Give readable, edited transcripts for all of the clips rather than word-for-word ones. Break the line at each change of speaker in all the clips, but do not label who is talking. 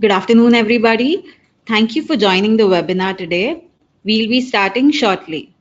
Good afternoon, everybody. Thank you for joining the webinar today. We'll be starting shortly.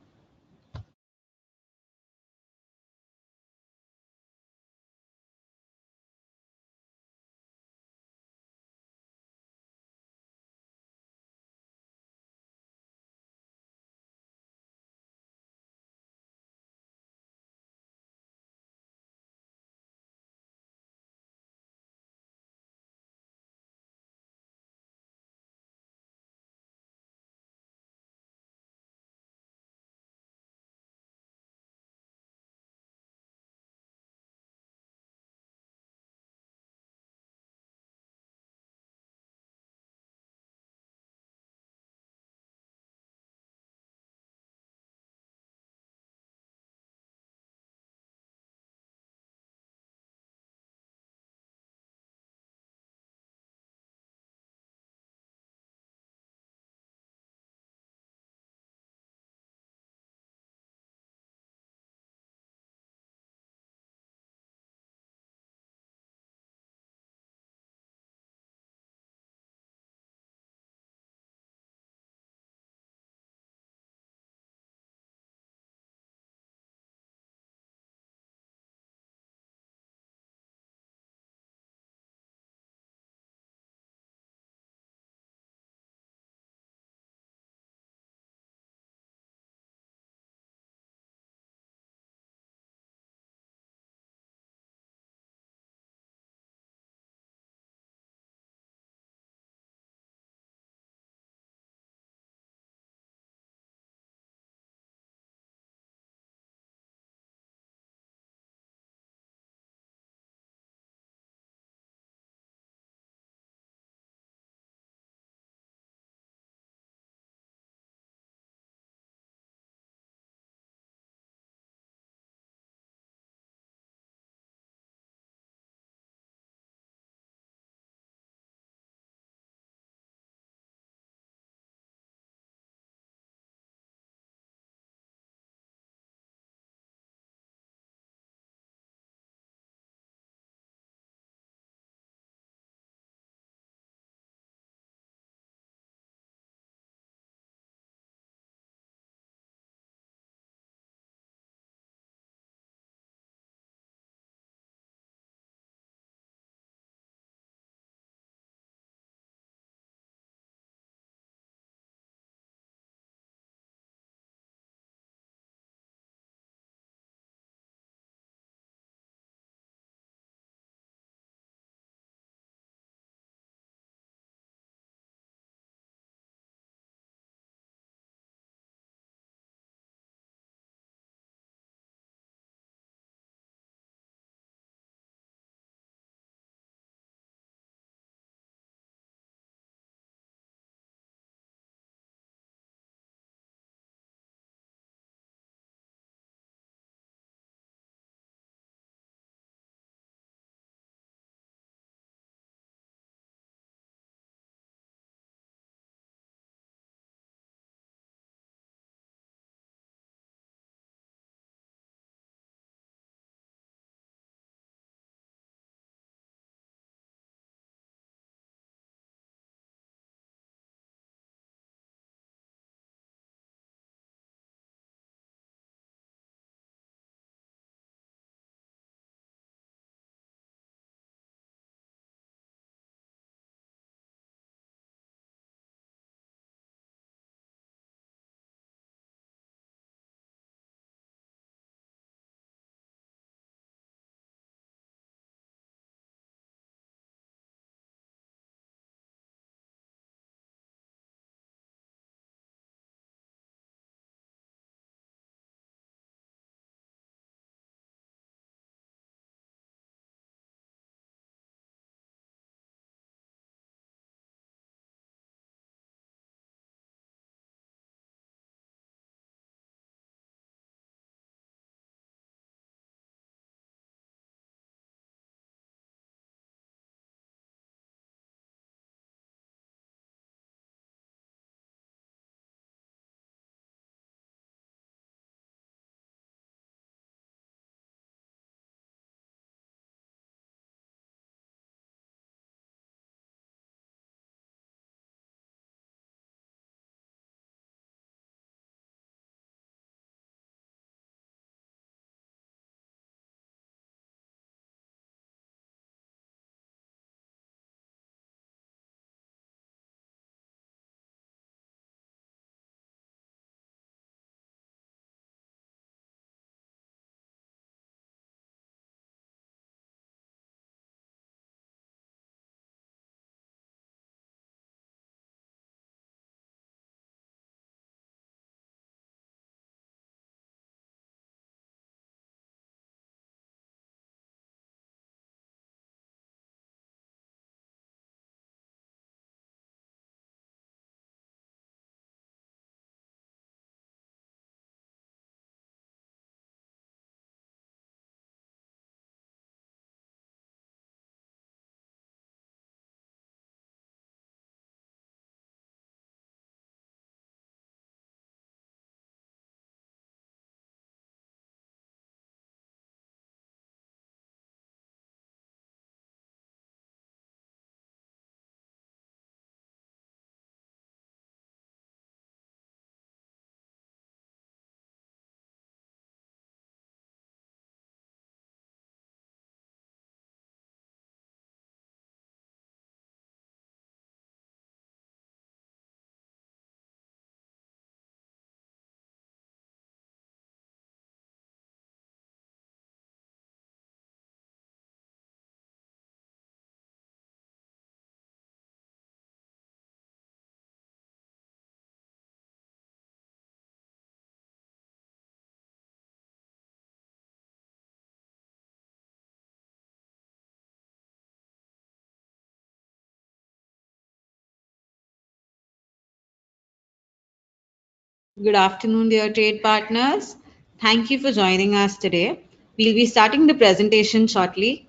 Good afternoon, dear trade partners. Thank you for joining us today. We'll be starting the presentation shortly.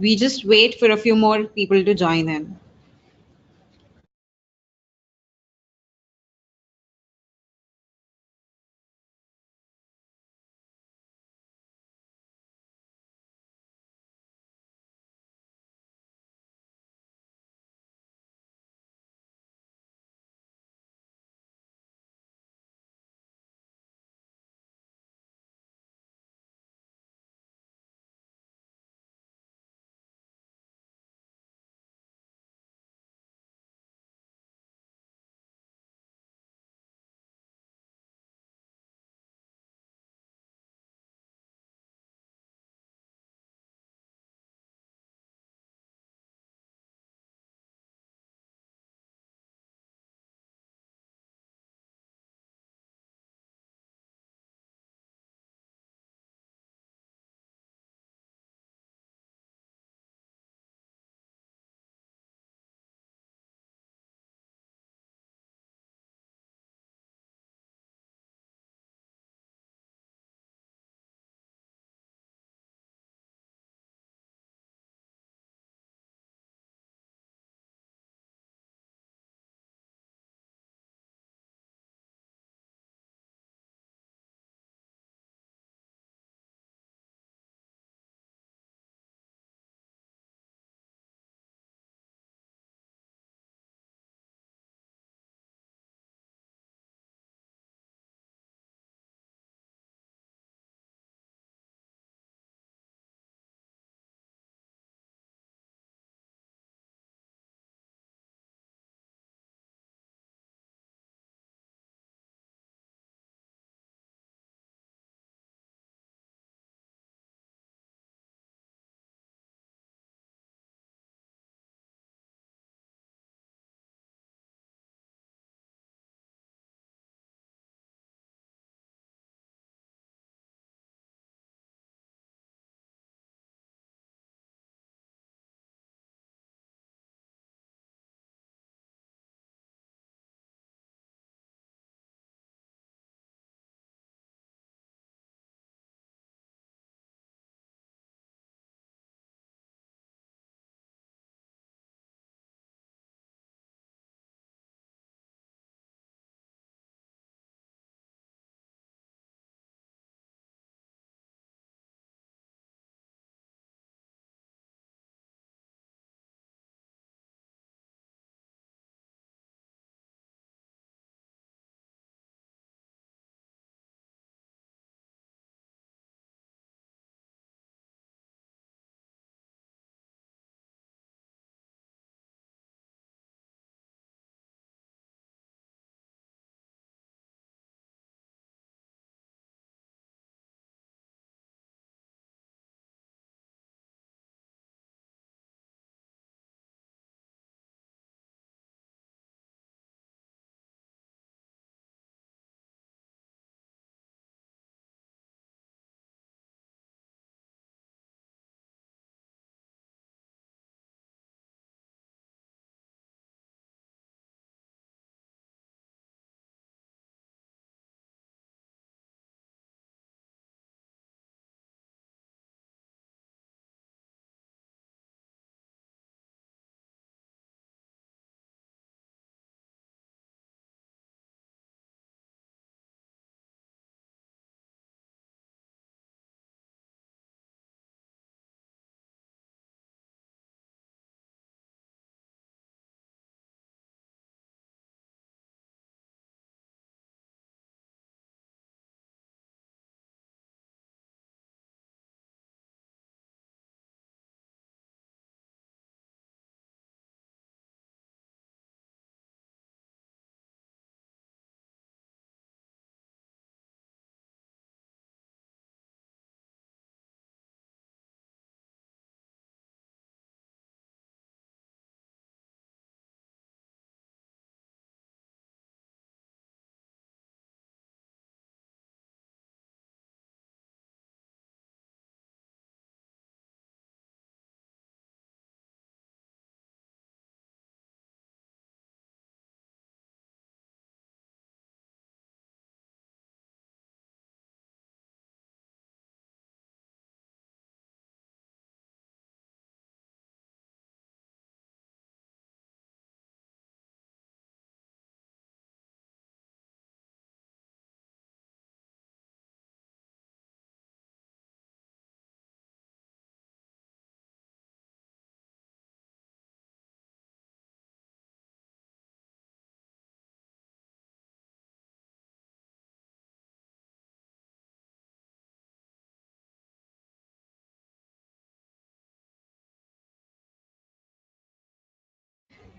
We just wait for a few more people to join in.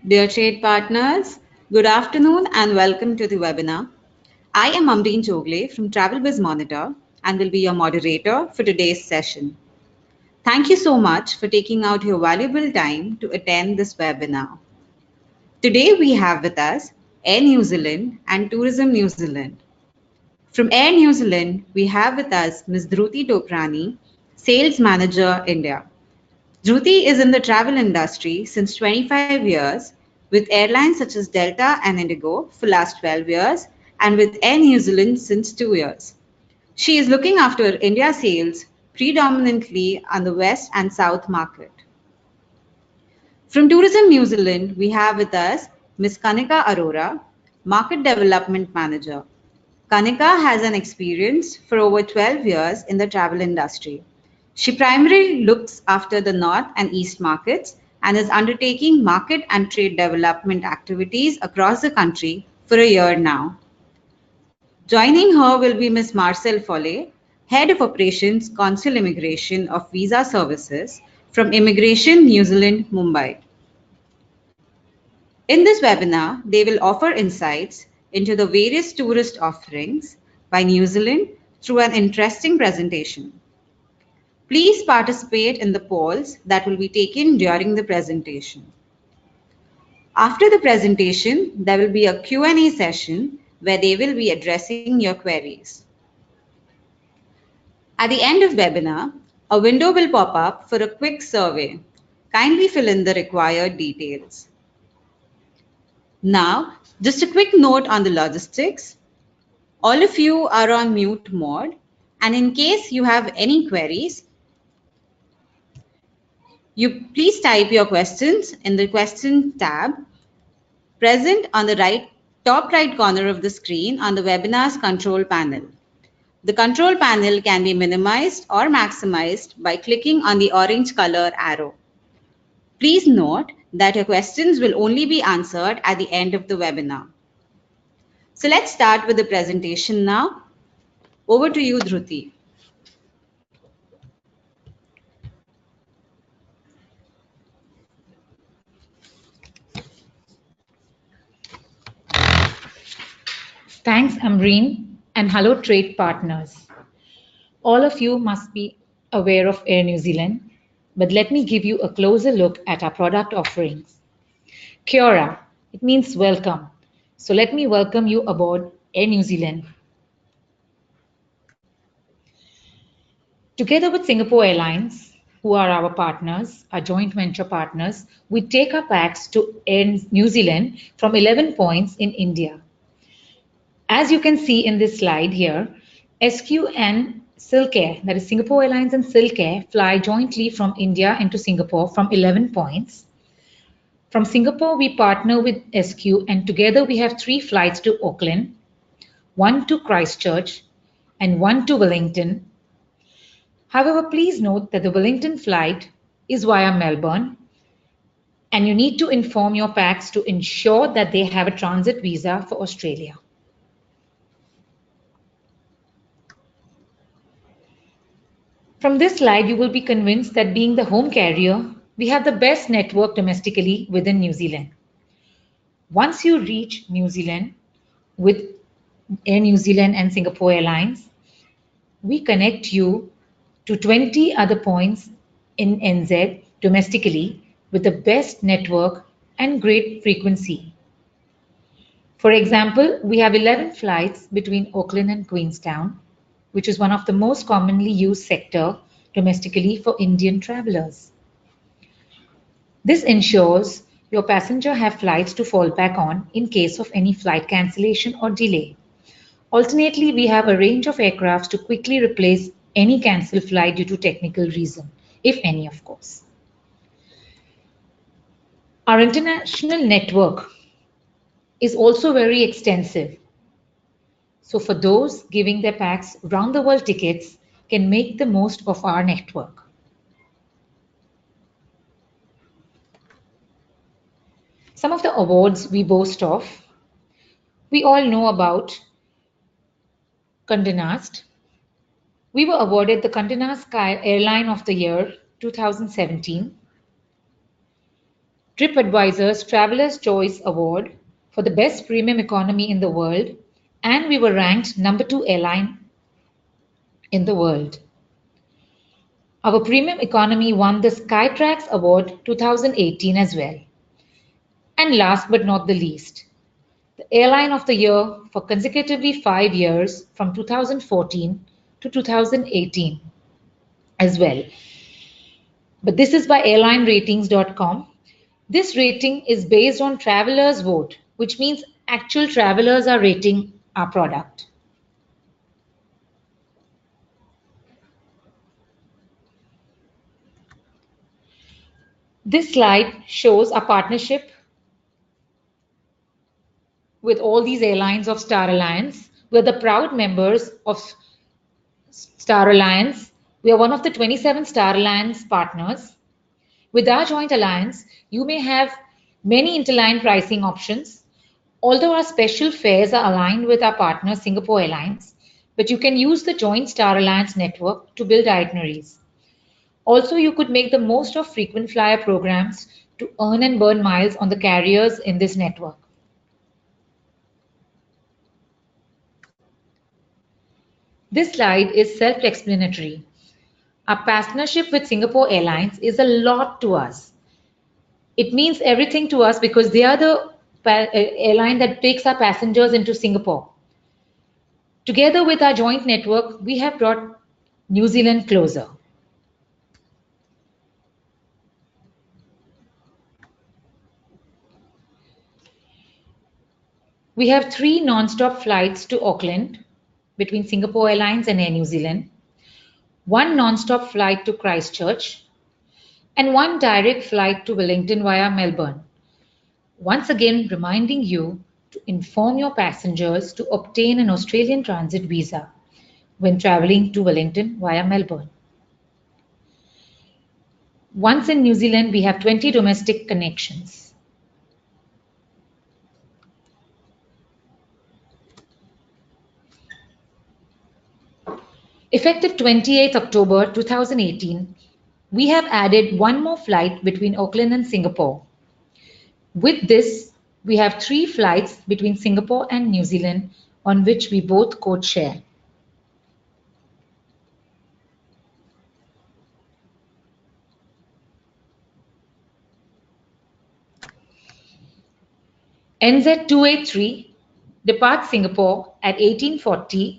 Dear trade partners, good afternoon and welcome to the webinar. I am Amreen Chogle from TravelBiz Monitor and will be your moderator for today's session. Thank you so much for taking out your valuable time to attend this webinar. Today we have with us Air New Zealand and Tourism New Zealand. From Air New Zealand, we have with us Ms. Dhruti Tokrani, Sales Manager, India. Dhruti is in the travel industry since 25 years with airlines such as Delta and Indigo for last 12 years and with Air New Zealand since 2 years. She is looking after India sales predominantly on the west and south market. From Tourism New Zealand, we have with us Ms. Kanika Arora, Market Development Manager. Kanika has an experience for over 12 years in the travel industry. She primarily looks after the North and East markets and is undertaking market and trade development activities across the country for a year now. Joining her will be Ms. Marcel Follet, Head of Operations Consul Immigration of Visa Services from Immigration New Zealand, Mumbai. In this webinar, they will offer insights into the various tourist offerings by New Zealand through an interesting presentation. Please participate in the polls that will be taken during the presentation. After the presentation, there will be a Q&A session where they will be addressing your queries. At the end of webinar, a window will pop up for a quick survey. Kindly fill in the required details. Now, just a quick note on the logistics. All of you are on mute mode, and in case you have any queries, you please type your questions in the question tab present on the top right corner of the screen on the webinar's control panel. The control panel can be minimized or maximized by clicking on the orange color arrow. Please note that your questions will only be answered at the end of the webinar. So let's start with the presentation now. Over to you, Dhruti.
Thanks, Amreen, and hello, trade partners. All of you must be aware of Air New Zealand, but let me give you a closer look at our product offerings. Kia ora, it means welcome. So let me welcome you aboard Air New Zealand. Together with Singapore Airlines, who are our partners, our joint venture partners, we take our packs to Air New Zealand from 11 points in India. As you can see in this slide here, SQ and Silkair, that is Singapore Airlines and Silkair, fly jointly from India into Singapore from 11 points. From Singapore, we partner with SQ and together we have 3 flights to Auckland, 1 to Christchurch and 1 to Wellington. However, please note that the Wellington flight is via Melbourne and you need to inform your packs to ensure that they have a transit visa for Australia. From this slide, you will be convinced that being the home carrier, we have the best network domestically within New Zealand. Once you reach New Zealand with Air New Zealand and Singapore Airlines, we connect you to 20 other points in NZ domestically with the best network and great frequency. For example, we have 11 flights between Auckland and Queenstown, which is one of the most commonly used sector domestically for Indian travelers. This ensures your passenger have flights to fall back on in case of any flight cancellation or delay. Alternately, we have a range of aircrafts to quickly replace any cancelled flight due to technical reason, if any, of course. Our international network is also very extensive. So for those giving their packs round the world tickets can make the most of our network. Some of the awards we boast of, we all know about Condé Nast. We were awarded the Condé Nast Sky Airline of the Year 2017. TripAdvisor's Traveler's Choice Award for the best premium economy in the world, and we were ranked number 2 airline in the world. Our premium economy won the Skytrax Award 2018 as well. And last but not the least, the Airline of the Year for consecutively 5 years from 2014 to 2018 as well. But this is by airlineratings.com. This rating is based on travelers' vote, which means actual travelers are rating our product. This slide shows our partnership with all these airlines of Star Alliance. We're the proud members of Star Alliance. We are one of the 27 Star Alliance partners. With our joint alliance, you may have many interline pricing options. Although our special fares are aligned with our partner Singapore Airlines, but you can use the joint Star Alliance network to build itineraries. Also, you could make the most of frequent flyer programs to earn and burn miles on the carriers in this network. This slide is self-explanatory. Our partnership with Singapore Airlines is a lot to us. It means everything to us because they are the airline that takes our passengers into Singapore. Together with our joint network, we have brought New Zealand closer. We have 3 non-stop flights to Auckland between Singapore Airlines and Air New Zealand, 1 non-stop flight to Christchurch, and 1 direct flight to Wellington via Melbourne. Once again, reminding you to inform your passengers to obtain an Australian transit visa when traveling to Wellington via Melbourne. Once in New Zealand, we have 20 domestic connections. Effective 28th October 2018, we have added 1 more flight between Auckland and Singapore. With this, we have 3 flights between Singapore and New Zealand on which we both code share. NZ283 departs Singapore at 1840,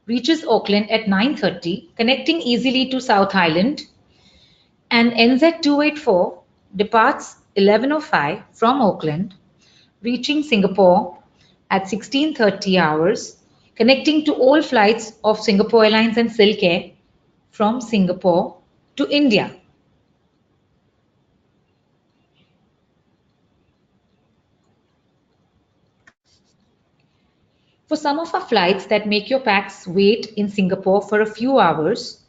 reaches Auckland at 9:30, connecting easily to South Island, and NZ284 departs 11:05 from Auckland, reaching Singapore at 16:30 hours, connecting to all flights of Singapore Airlines and Silk Air from Singapore to India. For some of our flights that make your packs wait in Singapore for a few hours,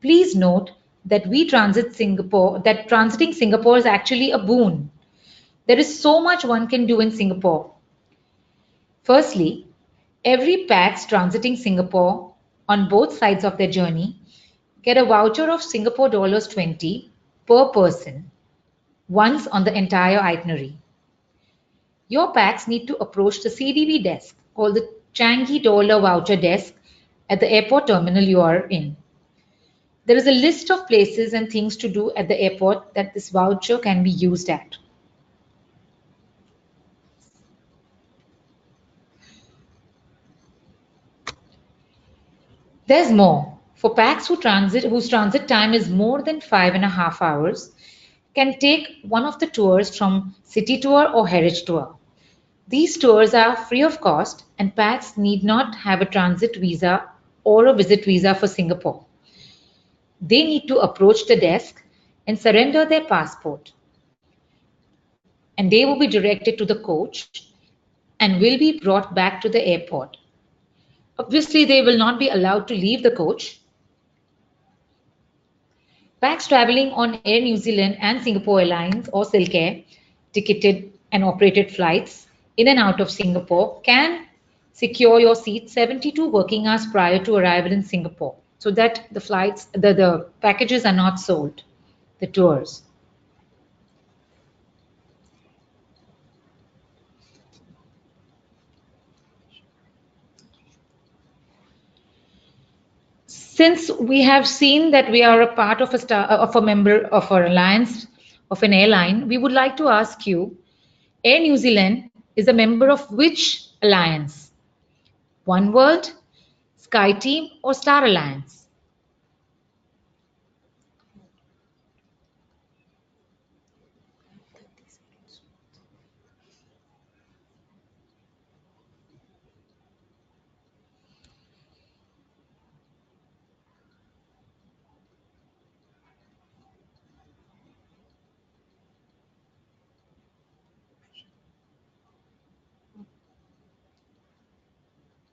please note that transiting Singapore is actually a boon. There is so much one can do in Singapore. Firstly, every PAX transiting Singapore on both sides of their journey get a voucher of Singapore dollars 20 per person once on the entire itinerary. Your PAX need to approach the CDV desk called the Changi Dollar Voucher Desk at the airport terminal you are in. There is a list of places and things to do at the airport that this voucher can be used at. There's more. For PAX whose transit time is more than 5.5 hours, can take one of the tours from City Tour or Heritage Tour. These tours are free of cost and PAX need not have a transit visa or a visit visa for Singapore. They need to approach the desk and surrender their passport. And they will be directed to the coach and will be brought back to the airport. Obviously, they will not be allowed to leave the coach. PAX traveling on Air New Zealand and Singapore Airlines or Silk Air, ticketed and operated flights in and out of Singapore can secure your seat 72 working hours prior to arrival in Singapore so that the packages are not sold, the tours. Since we have seen that we are a part of a member of an alliance of an airline, we would like to ask you, Air New Zealand is a member of which alliance? One World, Sky Team, or Star Alliance?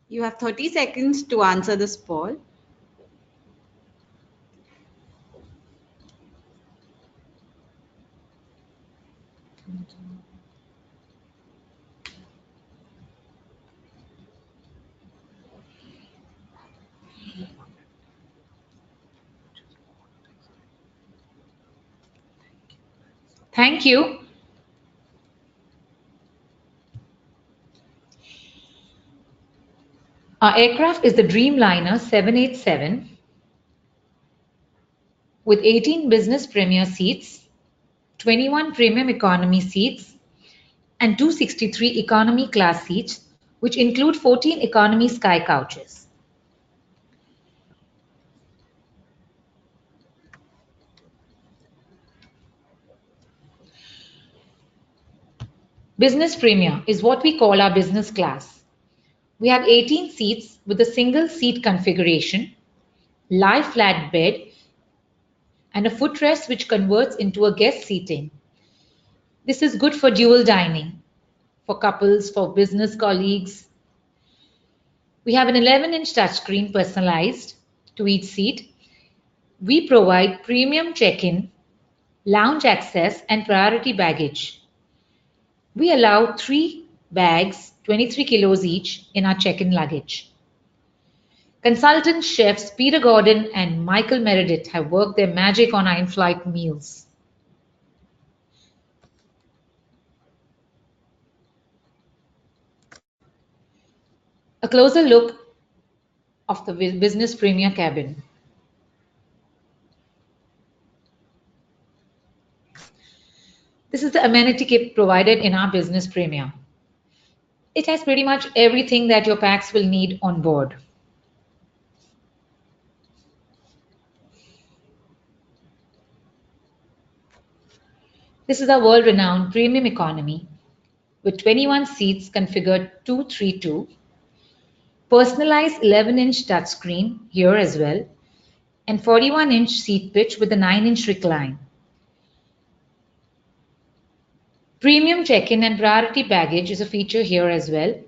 You have 30 seconds to answer this poll.
Thank you. Our aircraft is the Dreamliner 787 with 18 business premier seats, 21 premium economy seats, and 263 economy class seats, which include 14 economy sky couches. Business Premier is what we call our business class. We have 18 seats with a single seat configuration, lie flat bed, and a footrest which converts into a guest seating. This is good for dual dining, for couples, for business colleagues. We have an 11-inch touchscreen personalized to each seat. We provide premium check-in, lounge access, and priority baggage. We allow 3 bags, 23 kilos each, in our check-in luggage. Consultant chefs Peter Gordon and Michael Meredith have worked their magic on our in-flight meals. A closer look of the Business Premier cabin. This is the amenity kit provided in our Business Premier. It has pretty much everything that your packs will need on board. This is our world-renowned premium economy with 21 seats configured 232, personalized 11-inch touchscreen here as well, and 41-inch seat pitch with a 9-inch recline. Premium check-in and priority baggage is a feature here as well.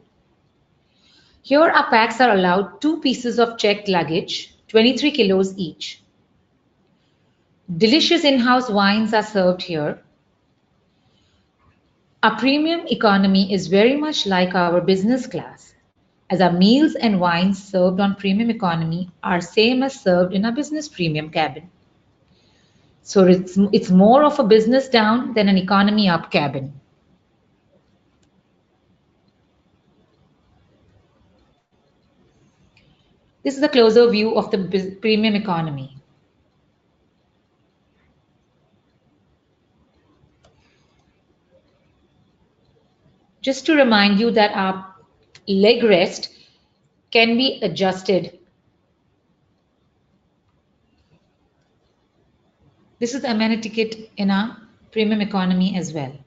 Here our packs are allowed 2 pieces of checked luggage, 23 kilos each. Delicious in-house wines are served here. Our premium economy is very much like our business class, as our meals and wines served on premium economy are same as served in our business premium cabin. So it's more of a business down than an economy up cabin. This is a closer view of the premium economy. Just to remind you that our leg rest can be adjusted. This is the amenity kit in our premium economy as well.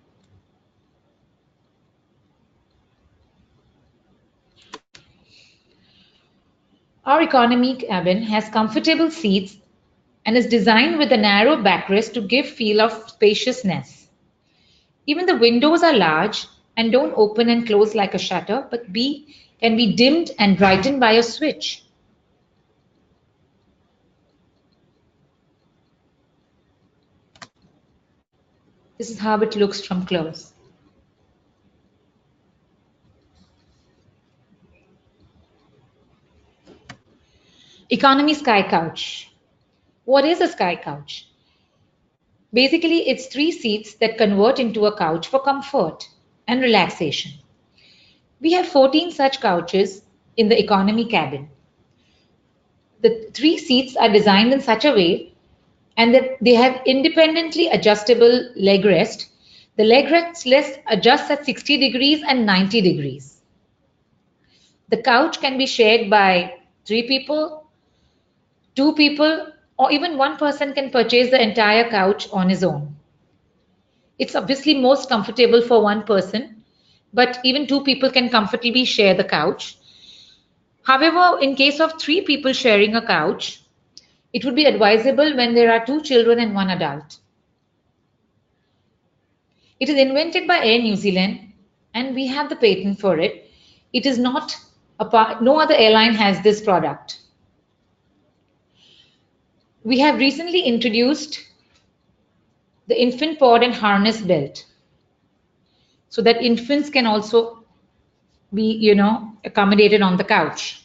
Our economy cabin has comfortable seats and is designed with a narrow backrest to give feel of spaciousness. Even the windows are large and don't open and close like a shutter, but can be dimmed and brightened by a switch. This is how it looks from close. Economy Sky Couch. What is a Sky Couch? Basically, it's 3 seats that convert into a couch for comfort and relaxation. We have 14 such couches in the economy cabin. The 3 seats are designed in such a way and that they have independently adjustable leg rest. The leg rest adjusts at 60 degrees and 90 degrees. The couch can be shared by 3 people, 2 people, or even one person can purchase the entire couch on his own. It's obviously most comfortable for one person, but even 2 people can comfortably share the couch. However, in case of 3 people sharing a couch, it would be advisable when there are 2 children and one adult. It is invented by Air New Zealand and we have the patent for it. It is not no other airline has this product. We have recently introduced the infant pod and harness belt so that infants can also be, accommodated on the couch.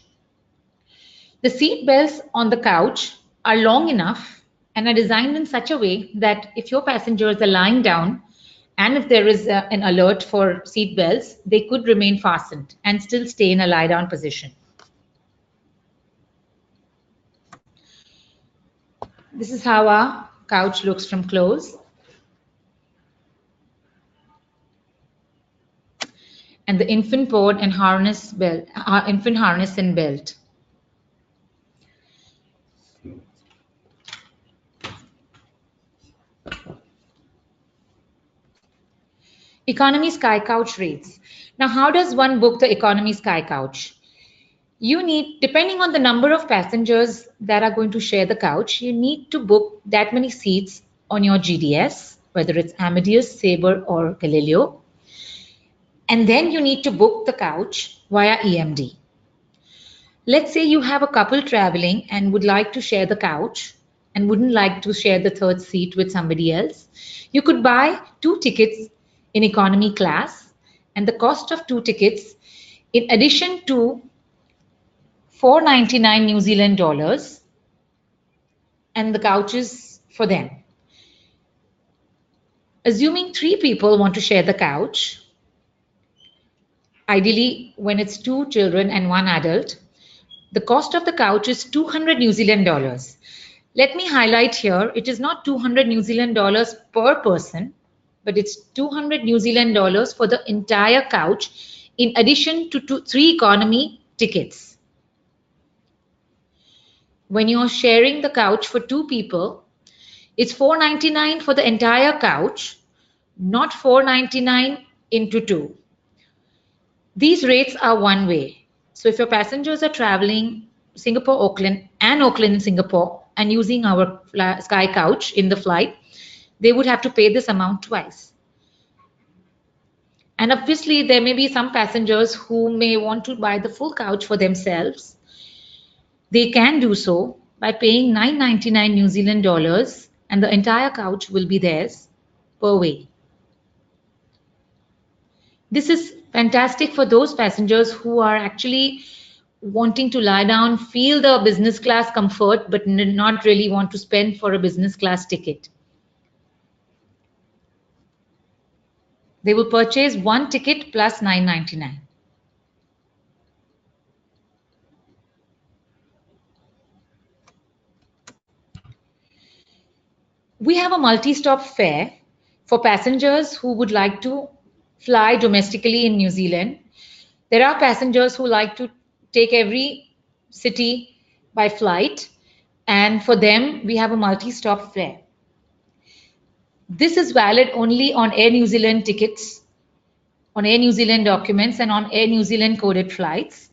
The seat belts on the couch are long enough and are designed in such a way that if your passengers are lying down and if there is an alert for seat belts, they could remain fastened and still stay in a lie down position. This is how our couch looks from close. And the infant pod and harness belt, infant harness and belt. Economy Sky Couch rates. Now, how does one book the Economy Sky Couch? You need, depending on the number of passengers that are going to share the couch, you need to book that many seats on your GDS, whether it's Amadeus, Sabre, or Galileo. And then you need to book the couch via EMD. Let's say you have a couple traveling and would like to share the couch and wouldn't like to share the third seat with somebody else. You could buy 2 tickets in economy class, and the cost of 2 tickets, in addition to 499 New Zealand dollars, and the couches for them. Assuming 3 people want to share the couch, ideally when it's 2 children and 1 adult, the cost of the couch is 200 New Zealand dollars. Let me highlight here, it is not 200 New Zealand dollars per person, but it's 200 New Zealand dollars for the entire couch in addition to 3 economy tickets. When you're sharing the couch for 2 people, it's $499 for the entire couch, not $499 into 2. These rates are one way. So if your passengers are traveling Singapore, Auckland and Auckland, Singapore and using our Sky Couch in the flight, they would have to pay this amount twice. And obviously there may be some passengers who may want to buy the full couch for themselves. They can do so by paying $999 New Zealand dollars and the entire couch will be theirs per way. This is fantastic for those passengers who are actually wanting to lie down, feel the business class comfort, but not really want to spend for a business class ticket. They will purchase 1 ticket plus $999. We have a multi-stop fare for passengers who would like to fly domestically in New Zealand. There are passengers who like to take every city by flight, and for them we have a multi-stop fare. This is valid only on Air New Zealand tickets, on Air New Zealand documents and on Air New Zealand coded flights.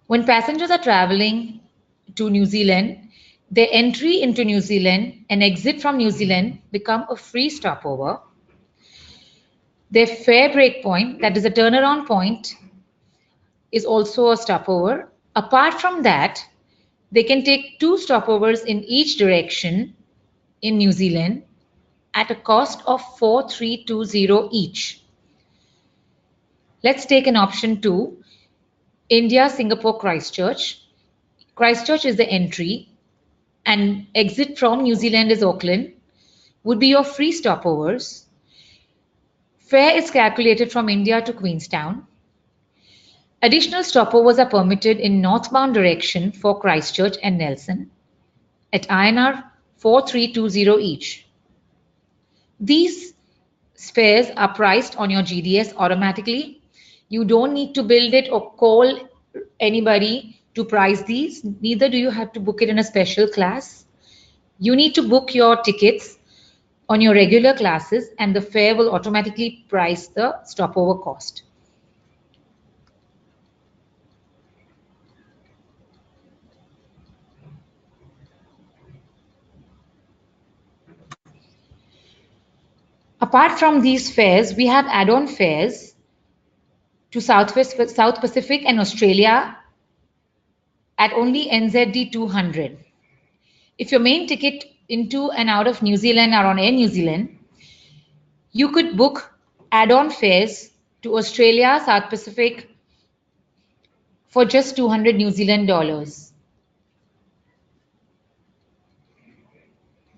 When passengers are traveling to New Zealand, their entry into New Zealand and exit from New Zealand become a free stopover. Their fare break point, that is a turnaround point, is also a stopover. Apart from that, they can take 2 stopovers in each direction in New Zealand at a cost of 4,320 each. Let's take an option 2, India, Singapore, Christchurch. Christchurch is the entry and exit from New Zealand is Auckland, would be your free stopovers. Fare is calculated from India to Queenstown. Additional stopovers are permitted in northbound direction for Christchurch and Nelson at INR 4320 each. These fares are priced on your GDS automatically. You don't need to build it or call anybody to price these. Neither do you have to book it in a special class. You need to book your tickets on your regular classes and the fare will automatically price the stopover cost. Apart from these fares, we have add-on fares to South Pacific and Australia at only NZD 200. If your main ticket into and out of New Zealand are on Air New Zealand, you could book add-on fares to Australia, South Pacific for just 200 New Zealand dollars.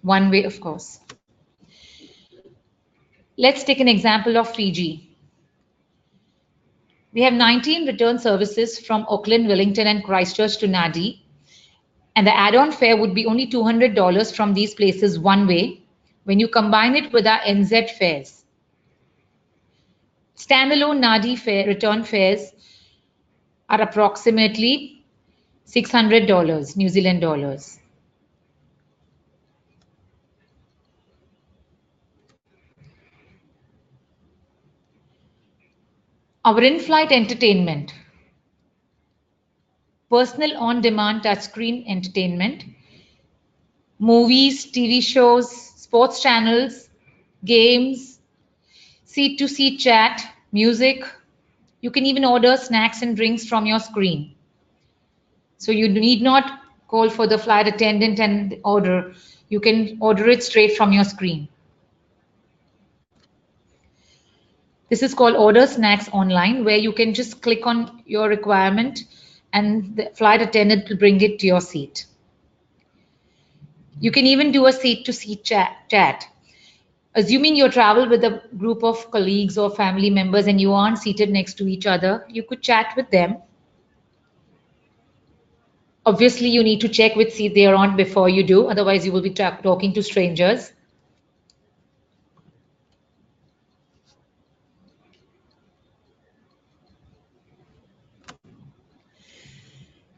One way, of course. Let's take an example of Fiji. We have 19 return services from Auckland, Wellington, and Christchurch to Nadi, and the add-on fare would be only $200 from these places one way when you combine it with our NZ fares. Standalone Nadi fare, return fares are approximately $600 New Zealand dollars. Our in-flight entertainment, personal on-demand touchscreen entertainment, movies, TV shows, sports channels, games, seat-to-seat chat, music. You can even order snacks and drinks from your screen. So you need not call for the flight attendant and order. You can order it straight from your screen. This is called Order Snacks Online, where you can just click on your requirement and the flight attendant will bring it to your seat. You can even do a seat-to-seat chat. Assuming you travel with a group of colleagues or family members and you aren't seated next to each other, you could chat with them. Obviously, you need to check which seat they are on before you do, otherwise you will be talking to strangers.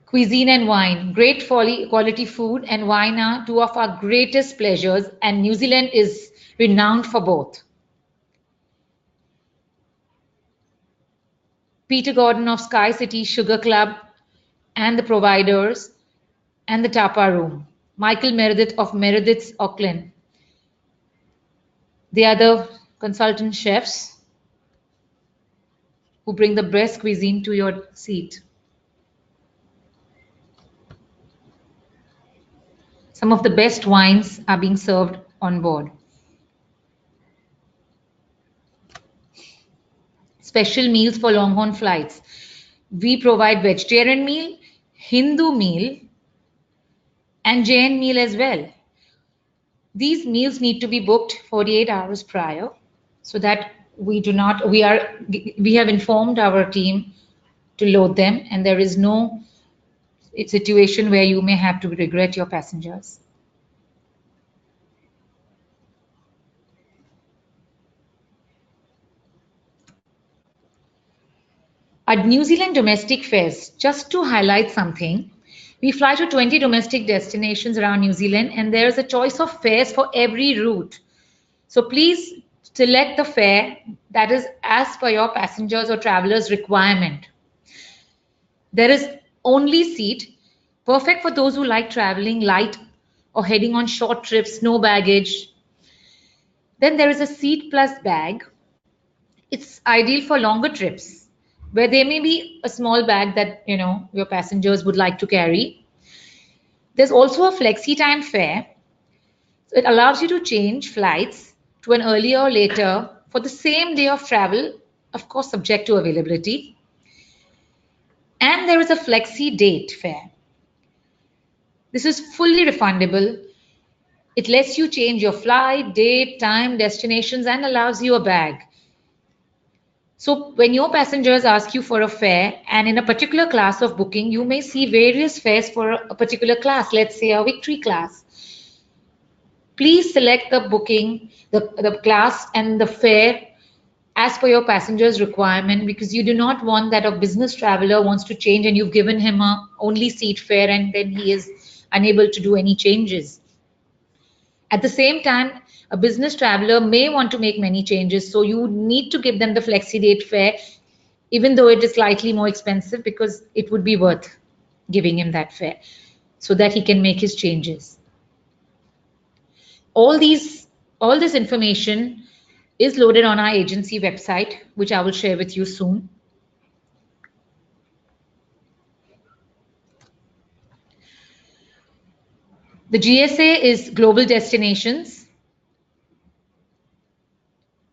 Cuisine and wine. Great quality food and wine are two of our greatest pleasures, and New Zealand is renowned for both. Peter Gordon of Sky City Sugar Club and the Providers and the Tapa Room. Michael Meredith of Meredith's Auckland. They are the consultant chefs who bring the best cuisine to your seat. Some of the best wines are being served on board. Special meals for long-haul flights. We provide vegetarian meal, Hindu meal, and Jain meal as well. These meals need to be booked 48 hours prior so that we have informed our team to load them and there is no situation where you may have to regret your passengers. Our New Zealand domestic fares, just to highlight something, we fly to 20 domestic destinations around New Zealand and there is a choice of fares for every route. So please select the fare that is as per your passengers or travelers' requirement. There is only seat, perfect for those who like traveling light or heading on short trips, no baggage. Then there is a seat plus bag. It's ideal for longer trips where there may be a small bag that your passengers would like to carry. There's also a flexi time fare. So it allows you to change flights to an earlier or later for the same day of travel, of course subject to availability. And there is a flexi date fare. This is fully refundable. It lets you change your flight, date, time, destinations, and allows you a bag. So when your passengers ask you for a fare, and in a particular class of booking, you may see various fares for a particular class, let's say a victory class. Please select the booking, the class and the fare as per your passenger's requirement, because you do not want that a business traveler wants to change and you've given him a only seat fare and then he is unable to do any changes. At the same time, a business traveler may want to make many changes, so you need to give them the flexi date fare, even though it is slightly more expensive, because it would be worth giving him that fare so that he can make his changes. All this information is loaded on our agency website, which I will share with you soon. The GSA is Global Destinations.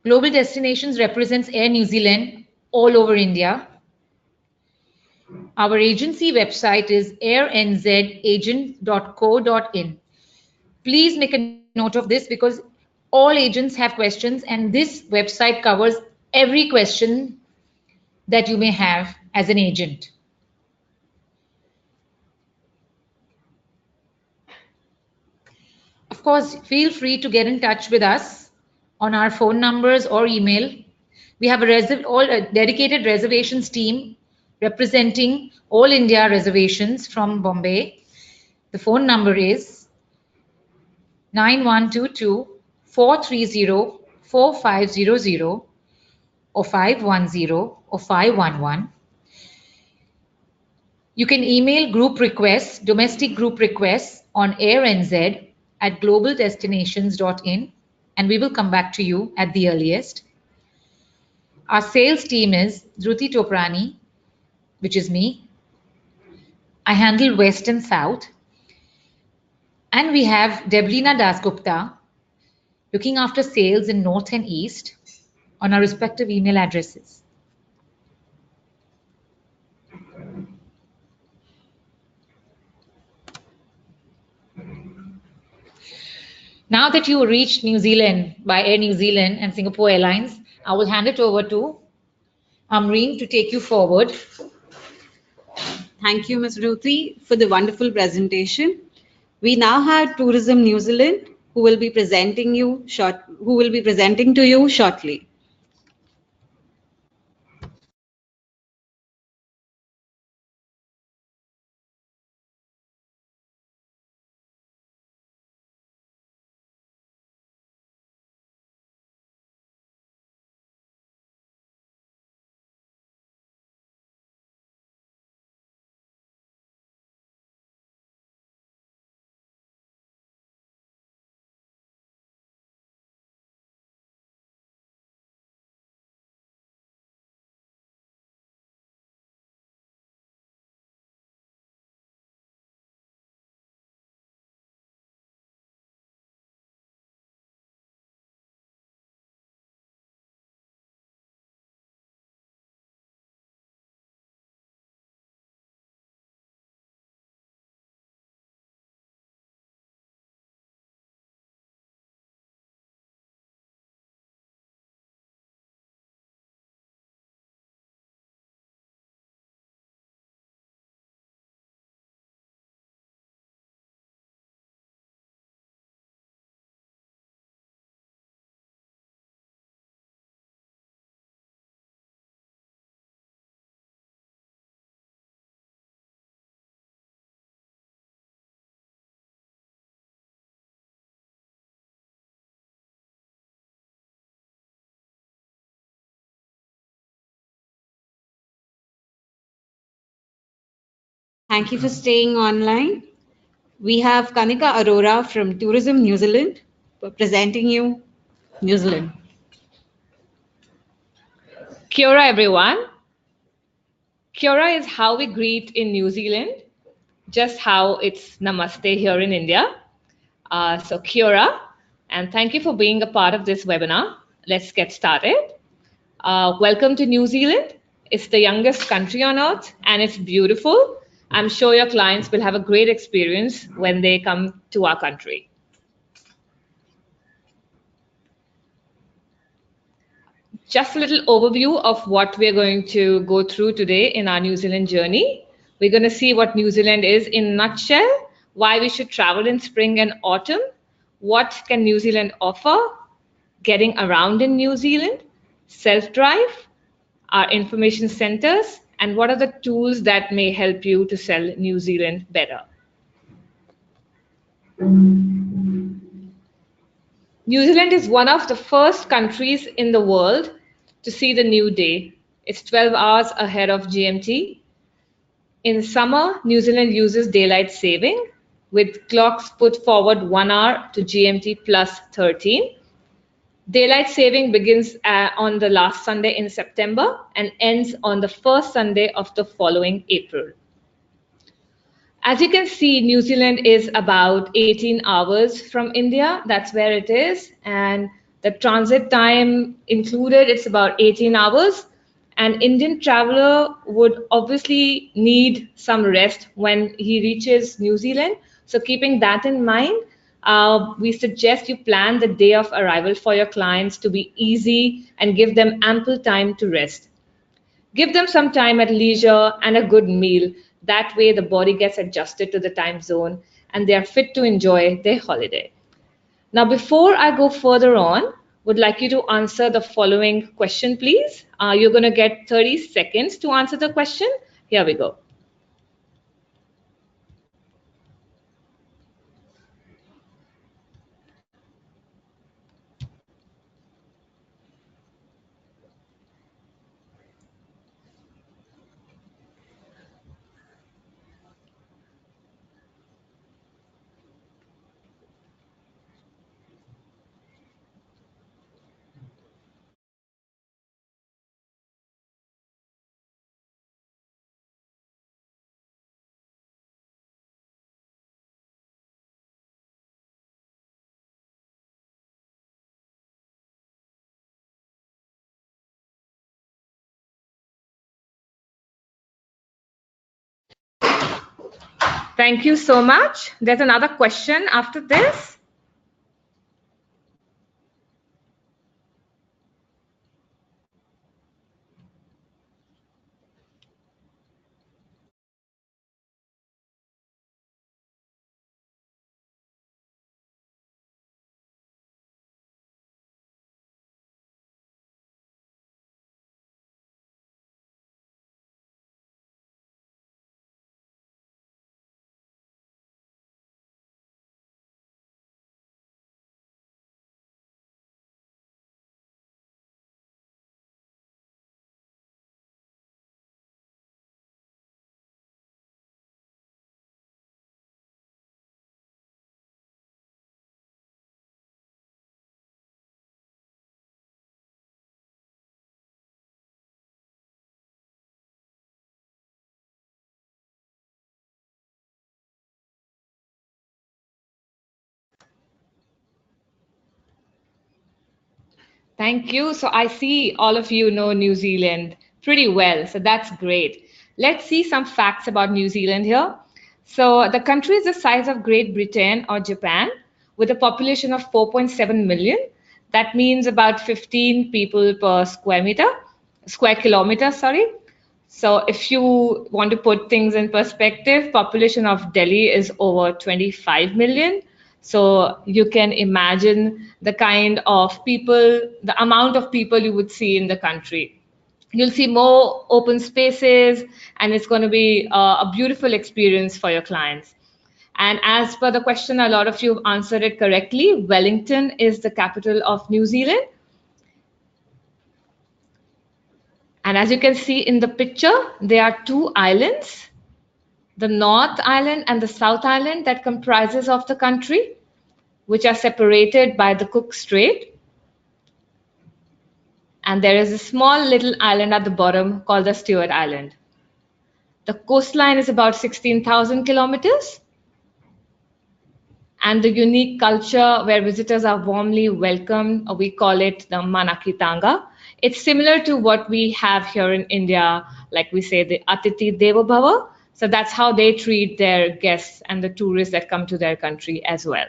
Global Destinations represents Air New Zealand all over India. Our agency website is airnzagent.co.in. Please make a note of this because all agents have questions and this website covers every question that you may have as an agent. Of course, feel free to get in touch with us on our phone numbers or email. We have a dedicated reservations team representing all India reservations from Bombay. The phone number is 9122 430 4500 or 510 or 511. You can email group requests, domestic group requests on airnz@globaldestinations.in and we will come back to you at the earliest. Our sales team is Dhruti Toprani, which is me. I handle West and South. And we have Deblina Dasgupta looking after sales in North and East on our respective email addresses. Now that you reached New Zealand by Air New Zealand and Singapore Airlines, I will hand it over to Amreen to take you forward.
Thank you, Ms. Ruthie, for the wonderful presentation. We now have Tourism New Zealand, who will be presenting to you shortly. Thank you for staying online. We have Kanika Arora from Tourism New Zealand presenting you New Zealand.
Kia ora, everyone. Kia ora is how we greet in New Zealand, just how it's namaste here in India. So kia ora, and thank you for being a part of this webinar. Let's get started. Welcome to New Zealand. It's the youngest country on earth and it's beautiful. I'm sure your clients will have a great experience when they come to our country. Just a little overview of what we're going to go through today in our New Zealand journey. We're going to see what New Zealand is in a nutshell, why we should travel in spring and autumn, what can New Zealand offer, getting around in New Zealand, self-drive, our information centers, and what are the tools that may help you to sell New Zealand better. New Zealand is one of the first countries in the world to see the new day. It's 12 hours ahead of GMT. In summer, New Zealand uses daylight saving with clocks put forward 1 hour to GMT plus 13. Daylight saving begins on the last Sunday in September and ends on the first Sunday of the following April. As you can see, New Zealand is about 18 hours from India. That's where it is. And the transit time included, it's about 18 hours. An Indian traveler would obviously need some rest when he reaches New Zealand. So keeping that in mind, we suggest you plan the day of arrival for your clients to be easy and give them ample time to rest. Give them some time at leisure and a good meal. That way, the body gets adjusted to the time zone and they are fit to enjoy their holiday. Now, before I go further on, would like you to answer the following question, please. You're going to get 30 seconds to answer the question. Here we go. Thank you so much. There's another question after this. Thank you. So I see all of you know New Zealand pretty well. So that's great. Let's see some facts about New Zealand here. So the country is the size of Great Britain or Japan with a population of 4.7 million. That means about 15 people per square kilometer, sorry. So if you want to put things in perspective, population of Delhi is over 25 million. So you can imagine the kind of people, the amount of people you would see in the country. You'll see more open spaces and it's going to be a beautiful experience for your clients. And as per the question, a lot of you have answered it correctly. Wellington is the capital of New Zealand. And as you can see in the picture, there are two islands, the North Island and the South Island that comprises of the country, which are separated by the Cook Strait. And there is a small little island at the bottom called the Stewart Island. The coastline is about 16,000 kilometers. And the unique culture where visitors are warmly welcomed, we call it the Manakitanga. It's similar to what we have here in India, like we say the Atiti Deva Bhava. So that's how they treat their guests and the tourists that come to their country as well.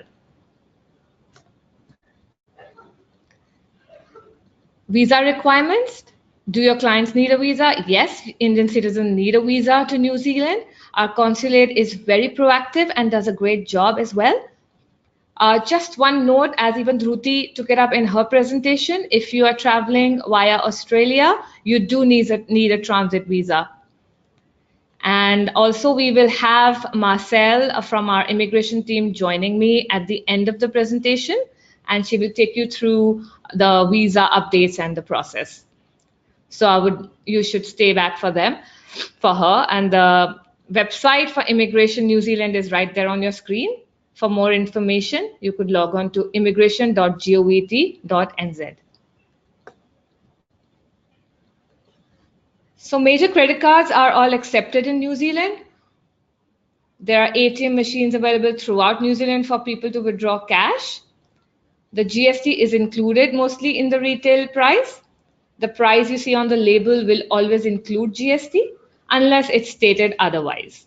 Visa requirements. Do your clients need a visa? Yes, Indian citizens need a visa to New Zealand. Our consulate is very proactive and does a great job as well. Just one note, as even Dhruti took it up in her presentation, if you are traveling via Australia, you do need a transit visa. And also, we will have Marcel from our immigration team joining me at the end of the presentation, and she will take you through the visa updates and the process. So you should stay back for them, for her. And the website for Immigration New Zealand is right there on your screen. For more information, you could log on to immigration.govt.nz. So major credit cards are all accepted in New Zealand. There are ATM machines available throughout New Zealand for people to withdraw cash. The GST is included mostly in the retail price. The price you see on the label will always include GST unless it's stated otherwise.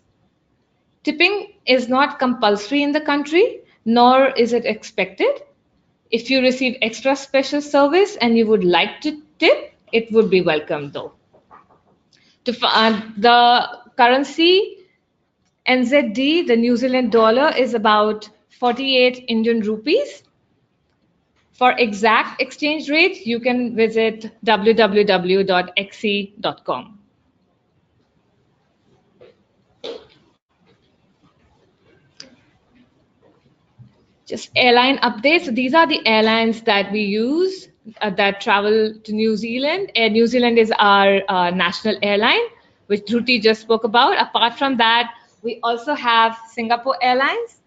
Tipping is not compulsory in the country, nor is it expected. If you receive extra special service and you would like to tip, it would be welcome though. The currency NZD, the New Zealand dollar, is about 48 Indian rupees. For exact exchange rates, you can visit www.xe.com. Just airline updates. So these are the airlines that we use that travel to New Zealand. Air New Zealand is our national airline, which Dhruti just spoke about. Apart from that, we also have Singapore Airlines,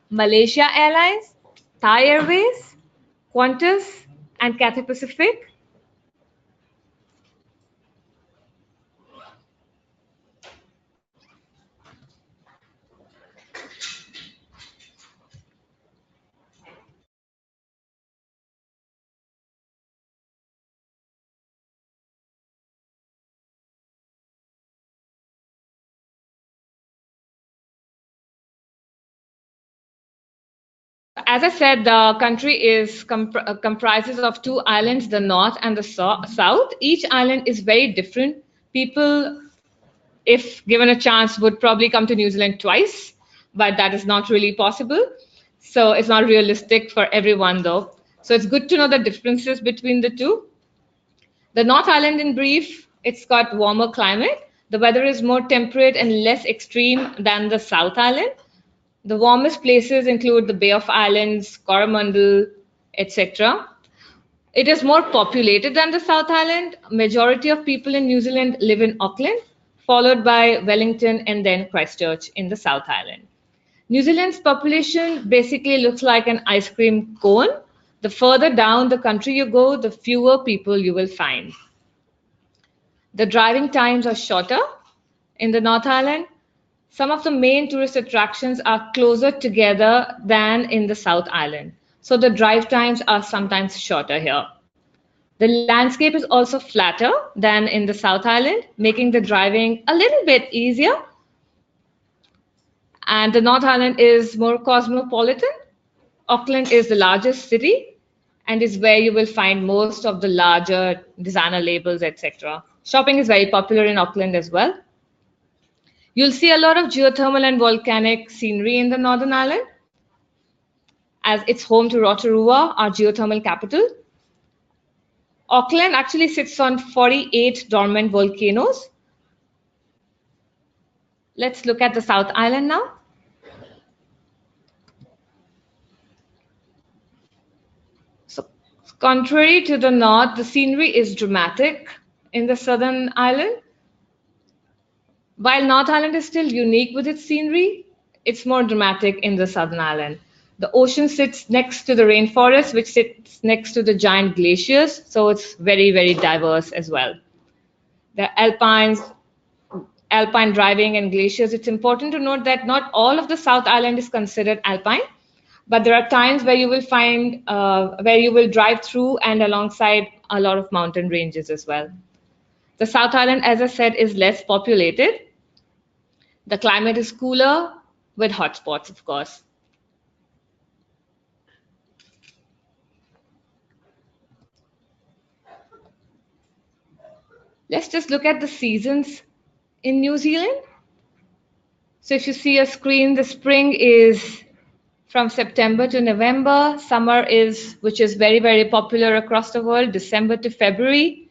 Malaysia Airlines, Thai Airways, Qantas, and Cathay Pacific. As I said, the country is comprises of two islands, the north and the south. Each island is very different. People, if given a chance, would probably come to New Zealand twice, but that is not really possible. So it's not realistic for everyone, though. So it's good to know the differences between the two. The North Island, in brief, it's got warmer climate. The weather is more temperate and less extreme than the South Island. The warmest places include the Bay of Islands, Coromandel, etc. It is more populated than the South Island. Majority of people in New Zealand live in Auckland, followed by Wellington and then Christchurch in the South Island. New Zealand's population basically looks like an ice cream cone. The further down the country you go, the fewer people you will find. The driving times are shorter in the North Island. Some of the main tourist attractions are closer together than in the South Island. So the drive times are sometimes shorter here. The landscape is also flatter than in the South Island, making the driving a little bit easier. And the North Island is more cosmopolitan. Auckland is the largest city and is where you will find most of the larger designer labels, etc. Shopping is very popular in Auckland as well. You'll see a lot of geothermal and volcanic scenery in the Northern Island, as it's home to Rotorua, our geothermal capital. Auckland actually sits on 48 dormant volcanoes. Let's look at the South Island now. So, contrary to the north, the scenery is dramatic in the Southern Island. While North Island is still unique with its scenery, it's more dramatic in the Southern Island. The ocean sits next to the rainforest, which sits next to the giant glaciers, so it's very, very diverse as well. The alpine driving and glaciers, it's important to note that not all of the South Island is considered alpine, but there are times where you will find, where you will drive through and alongside a lot of mountain ranges as well. The South Island, as I said, is less populated. The climate is cooler with hotspots, of course. Let's just look at the seasons in New Zealand. So if you see a screen, the spring is from September to November. Summer is, which is very, very popular across the world, December to February.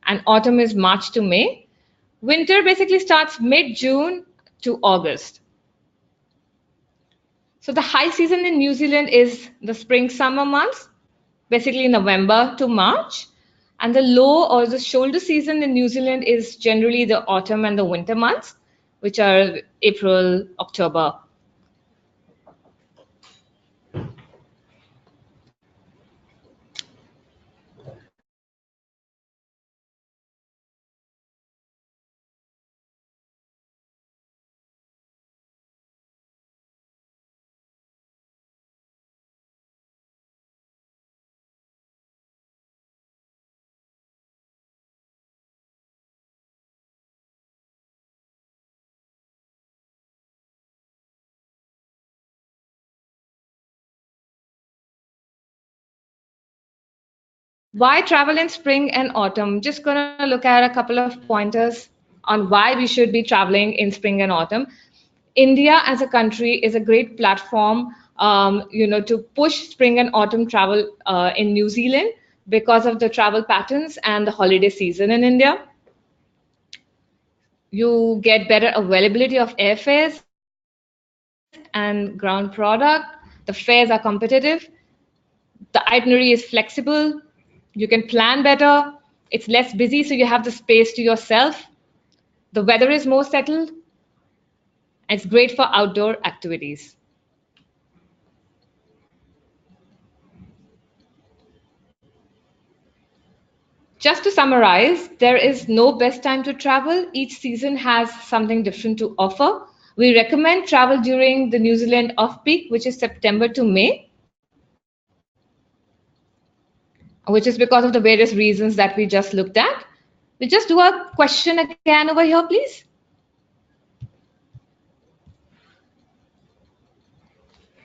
And autumn is March to May. Winter basically starts mid-June to August. So the high season in New Zealand is the spring summer months, basically November to March. And the low or the shoulder season in New Zealand is generally the autumn and the winter months, which are April, October. Why travel in spring and autumn? Just going to look at a couple of pointers on why we should be traveling in spring and autumn. India as a country is a great platform, to push spring and autumn travel in New Zealand because of the travel patterns and the holiday season in India. You get better availability of airfares and ground product. The fares are competitive. The itinerary is flexible. You can plan better. It's less busy, so you have the space to yourself. The weather is more settled. It's great for outdoor activities. Just to summarize, there is no best time to travel. Each season has something different to offer. We recommend travel during the New Zealand off-peak, which is September to May, which is because of the various reasons that we just looked at. We'll just do a question again over here, please.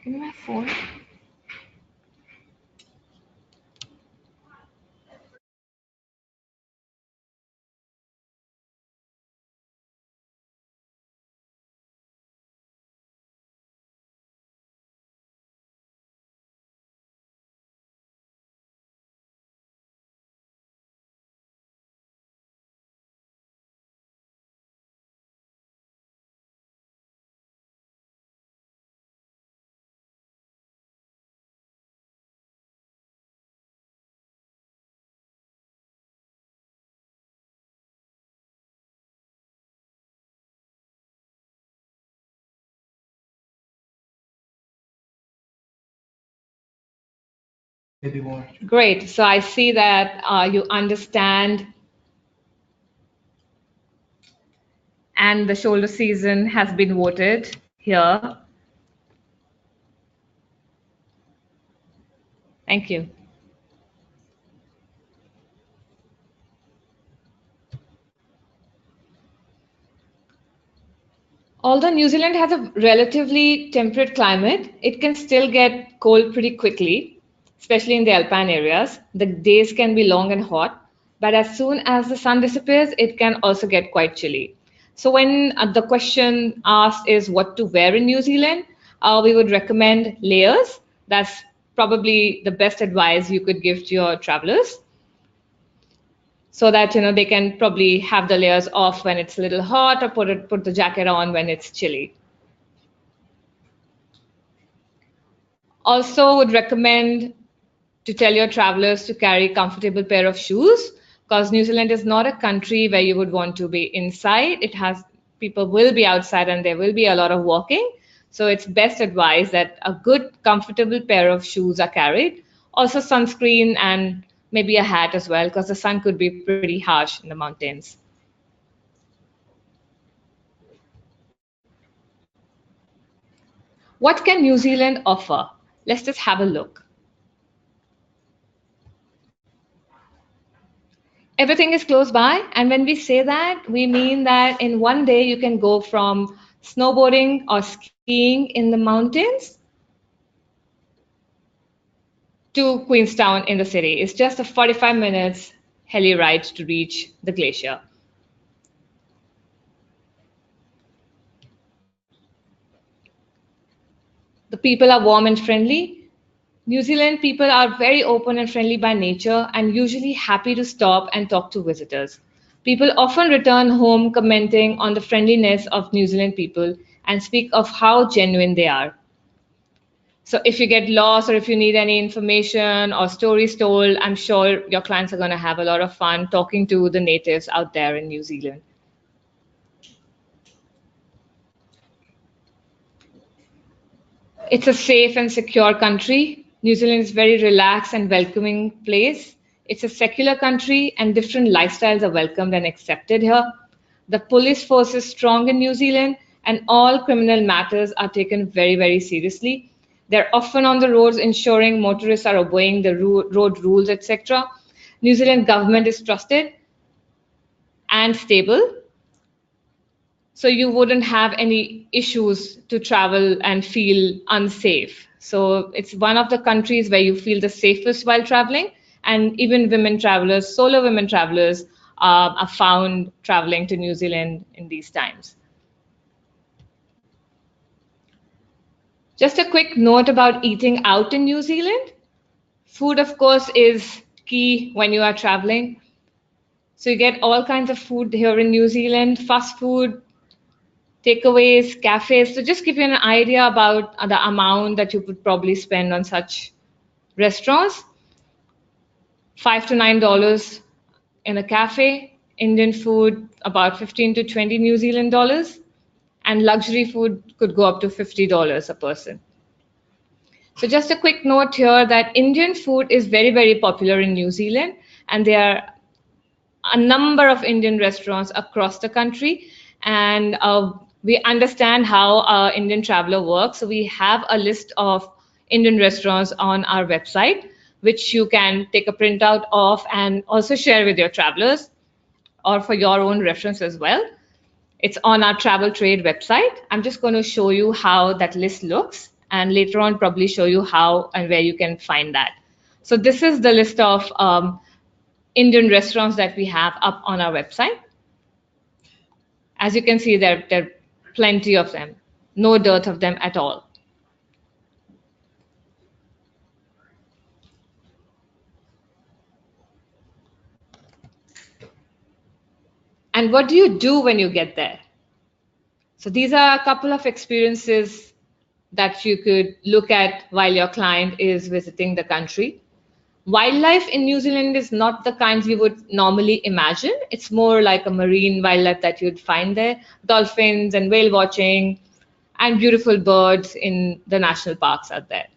Give me my phone. Great. So I see that you understand, and the shoulder season has been voted here. Thank you. Although New Zealand has a relatively temperate climate, it can still get cold pretty quickly, especially in the alpine areas. The days can be long and hot, but as soon as the sun disappears, it can also get quite chilly. So when the question asked is what to wear in New Zealand, we would recommend layers. That's probably the best advice you could give to your travelers, so that they can probably have the layers off when it's a little hot, or put the jacket on when it's chilly. Also would recommend to tell your travelers to carry a comfortable pair of shoes, because New Zealand is not a country where you would want to be inside. It has people will be outside and there will be a lot of walking. So it's best advised that a good comfortable pair of shoes are carried. Also sunscreen and maybe a hat as well, because the sun could be pretty harsh in the mountains. What can New Zealand offer? Let's just have a look. Everything is close by, and when we say that, we mean that in one day you can go from snowboarding or skiing in the mountains to Queenstown in the city. It's just a 45 minutes heli ride to reach the glacier. The people are warm and friendly. New Zealand people are very open and friendly by nature and usually happy to stop and talk to visitors. People often return home commenting on the friendliness of New Zealand people and speak of how genuine they are. So if you get lost or if you need any information or stories told, I'm sure your clients are going to have a lot of fun talking to the natives out there in New Zealand. It's a safe and secure country. New Zealand is a very relaxed and welcoming place. It's a secular country and different lifestyles are welcomed and accepted here. The police force is strong in New Zealand and all criminal matters are taken very, very seriously. They're often on the roads ensuring motorists are obeying the road rules, etc. New Zealand government is trusted and stable, so you wouldn't have any issues to travel and feel unsafe. So it's one of the countries where you feel the safest while traveling, and even women travelers, solo women travelers, are found traveling to New Zealand in these times. Just a quick note about eating out in New Zealand. Food, of course, is key when you are traveling. So you get all kinds of food here in New Zealand, fast food, takeaways, cafes. So just give you an idea about the amount that you would probably spend on such restaurants. $5 to $9 in a cafe. Indian food about 15 to 20 New Zealand dollars, and luxury food could go up to $50 a person. So just a quick note here that Indian food is very, very popular in New Zealand, and there are a number of Indian restaurants across the country, and we understand how Indian traveler works. So we have a list of Indian restaurants on our website, which you can take a printout of and also share with your travelers or for your own reference as well. It's on our travel trade website. I'm just going to show you how that list looks, and later on probably show you how and where you can find that. So this is the list of Indian restaurants that we have up on our website. As you can see, there are plenty of them, no dearth of them at all. And what do you do when you get there? So these are a couple of experiences that you could look at while your client is visiting the country. Wildlife in New Zealand is not the kinds you would normally imagine. It's more like a marine wildlife that you'd find there, dolphins and whale watching and beautiful birds in the national parks out there.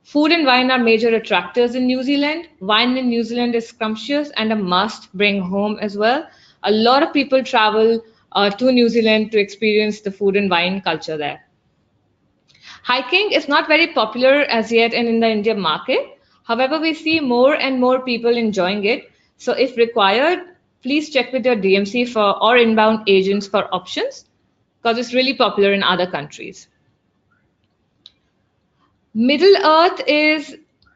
Food and wine are major attractors in New Zealand. Wine in New Zealand is scrumptious and a must bring home as well. A lot of people travel to New Zealand to experience the food and wine culture there. Hiking is not very popular as yet in the Indian market. However, we see more and more people enjoying it. So if required, please check with your DMC or inbound agents for options, because it's really popular in other countries. Middle Earth is,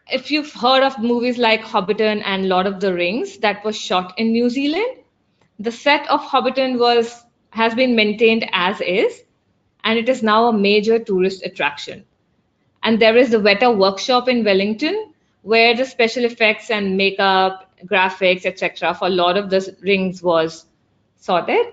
if you've heard of movies like Hobbiton and Lord of the Rings that was shot in New Zealand, the set of Hobbiton has been maintained as is, and it is now a major tourist attraction. And there is the Weta workshop in Wellington, where the special effects and makeup, graphics, etc. for Lord of the Rings was sorted.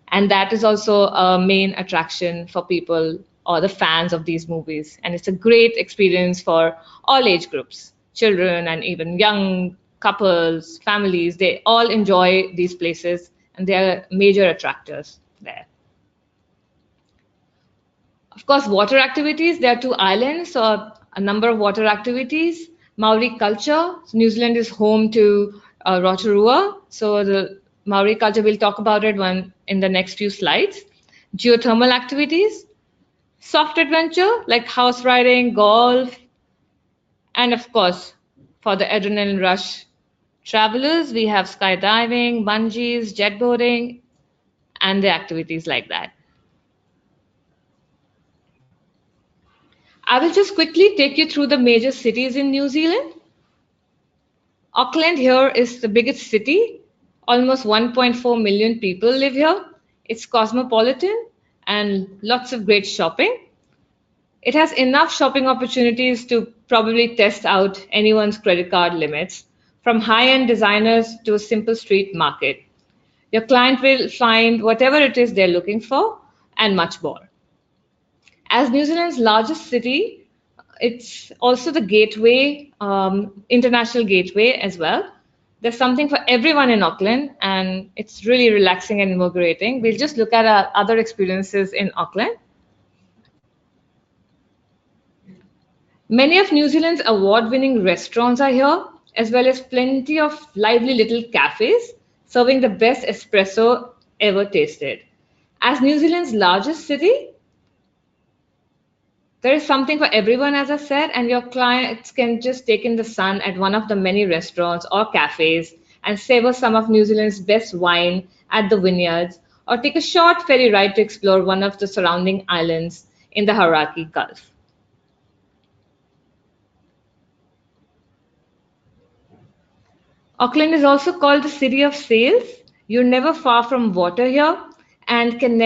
And that is also a main attraction for people or the fans of these movies. And it's a great experience for all age groups, children and even young couples, families. They all enjoy these places, and they are major attractors there. Of course, water activities. There are two islands, so a number of water activities. Maori culture. So New Zealand is home to Rotorua. So the Maori culture, we'll talk about it in the next few slides. Geothermal activities. Soft adventure like house riding, golf. And of course, for the adrenaline rush travelers, we have skydiving, bungees, jet boating, and the activities like that. I will just quickly take you through the major cities in New Zealand. Auckland here is the biggest city. Almost 1.4 million people live here. It's cosmopolitan and lots of great shopping. It has enough shopping opportunities to probably test out anyone's credit card limits, from high-end designers to a simple street market. Your client will find whatever it is they're looking for and much more. As New Zealand's largest city, it's also the gateway, international gateway as well. There's something for everyone in Auckland, and it's really relaxing and invigorating. We'll just look at our other experiences in Auckland. Many of New Zealand's award-winning restaurants are here, as well as plenty of lively little cafes serving the best espresso ever tasted. As New Zealand's largest city, there is something for everyone, as I said, and your clients can just take in the sun at one of the many restaurants or cafes and savor some of New Zealand's best wine at the vineyards, or take a short ferry ride to explore one of the surrounding islands in the Hauraki Gulf. Auckland is also called the city of sails. You're never far from water here and can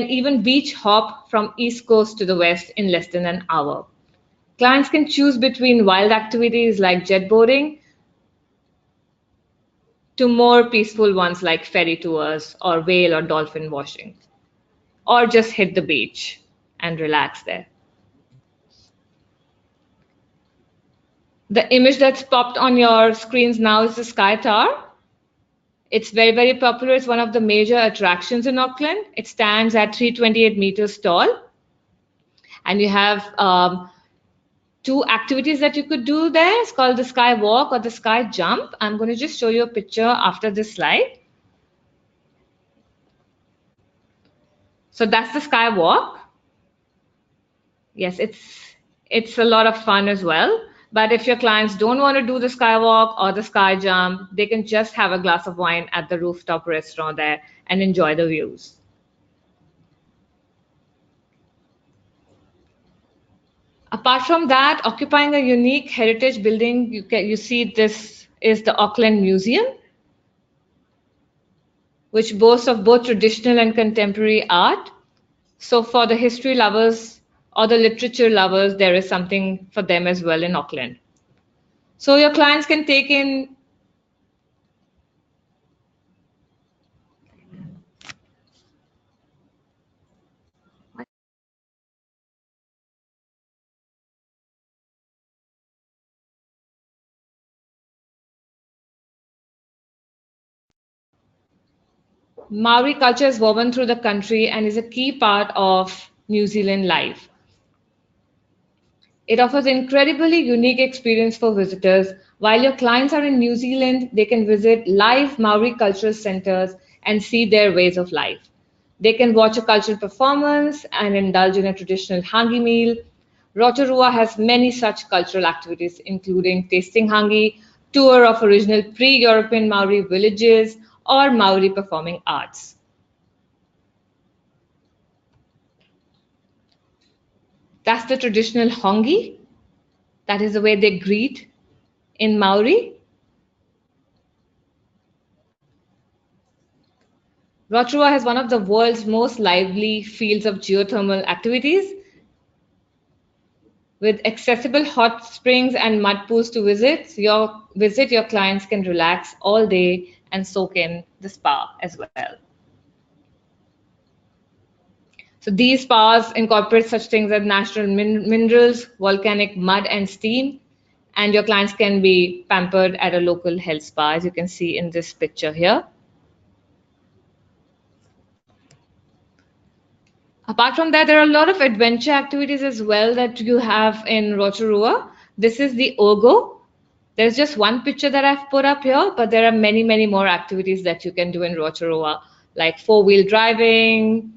even beach hop from east coast to the west in less than an hour. Clients can choose between wild activities like jet boating to more peaceful ones like ferry tours or whale or dolphin washing, or just hit the beach and relax there. The image that's popped on your screens now is the Sky Tower. It's very, very popular. It's one of the major attractions in Auckland. It stands at 328 meters tall. And you have two activities that you could do there. It's called the Sky Walk or the Sky Jump. I'm going to just show you a picture after this slide. So that's the Sky Walk. Yes, it's a lot of fun as well. But if your clients don't want to do the skywalk or the sky jump, they can just have a glass of wine at the rooftop restaurant there and enjoy the views. Apart from that, occupying a unique heritage building, you see this is the Auckland Museum, which boasts of both traditional and contemporary art. So for the history lovers or the literature lovers, there is something for them as well in Auckland. So your clients can take in Maori culture is woven through the country and is a key part of New Zealand life. It offers an incredibly unique experience for visitors. While your clients are in New Zealand, they can visit live Maori cultural centers and see their ways of life. They can watch a cultural performance and indulge in a traditional hangi meal. Rotorua has many such cultural activities, including tasting hangi, tour of original pre-European Maori villages, or Maori performing arts. That's the traditional hongi. That is the way they greet in Maori. Rotorua has one of the world's most lively fields of geothermal activities. With accessible hot springs and mud pools to visit, your clients can relax all day and soak in the spa as well. So these spas incorporate such things as natural minerals, volcanic mud and steam, and your clients can be pampered at a local health spa, as you can see in this picture here. Apart from that, there are a lot of adventure activities as well that you have in Rotorua. This is the Ogo. There's just one picture that I've put up here, but there are many, many more activities that you can do in Rotorua, like four-wheel driving,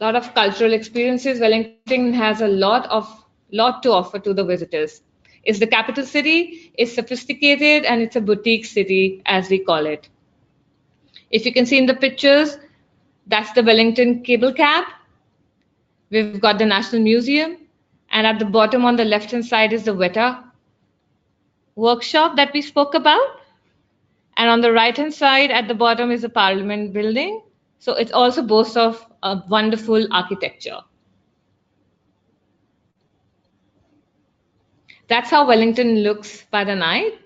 a lot of cultural experiences. Wellington has a lot to offer to the visitors. It's the capital city, it's sophisticated, and it's a boutique city, as we call it. If you can see in the pictures, that's the Wellington cable cab. We've got the National Museum, And at the bottom on the left-hand side is the Weta workshop that we spoke about. And on the right-hand side at the bottom is the Parliament building. So it also boasts of a wonderful architecture. That's how Wellington looks by the night.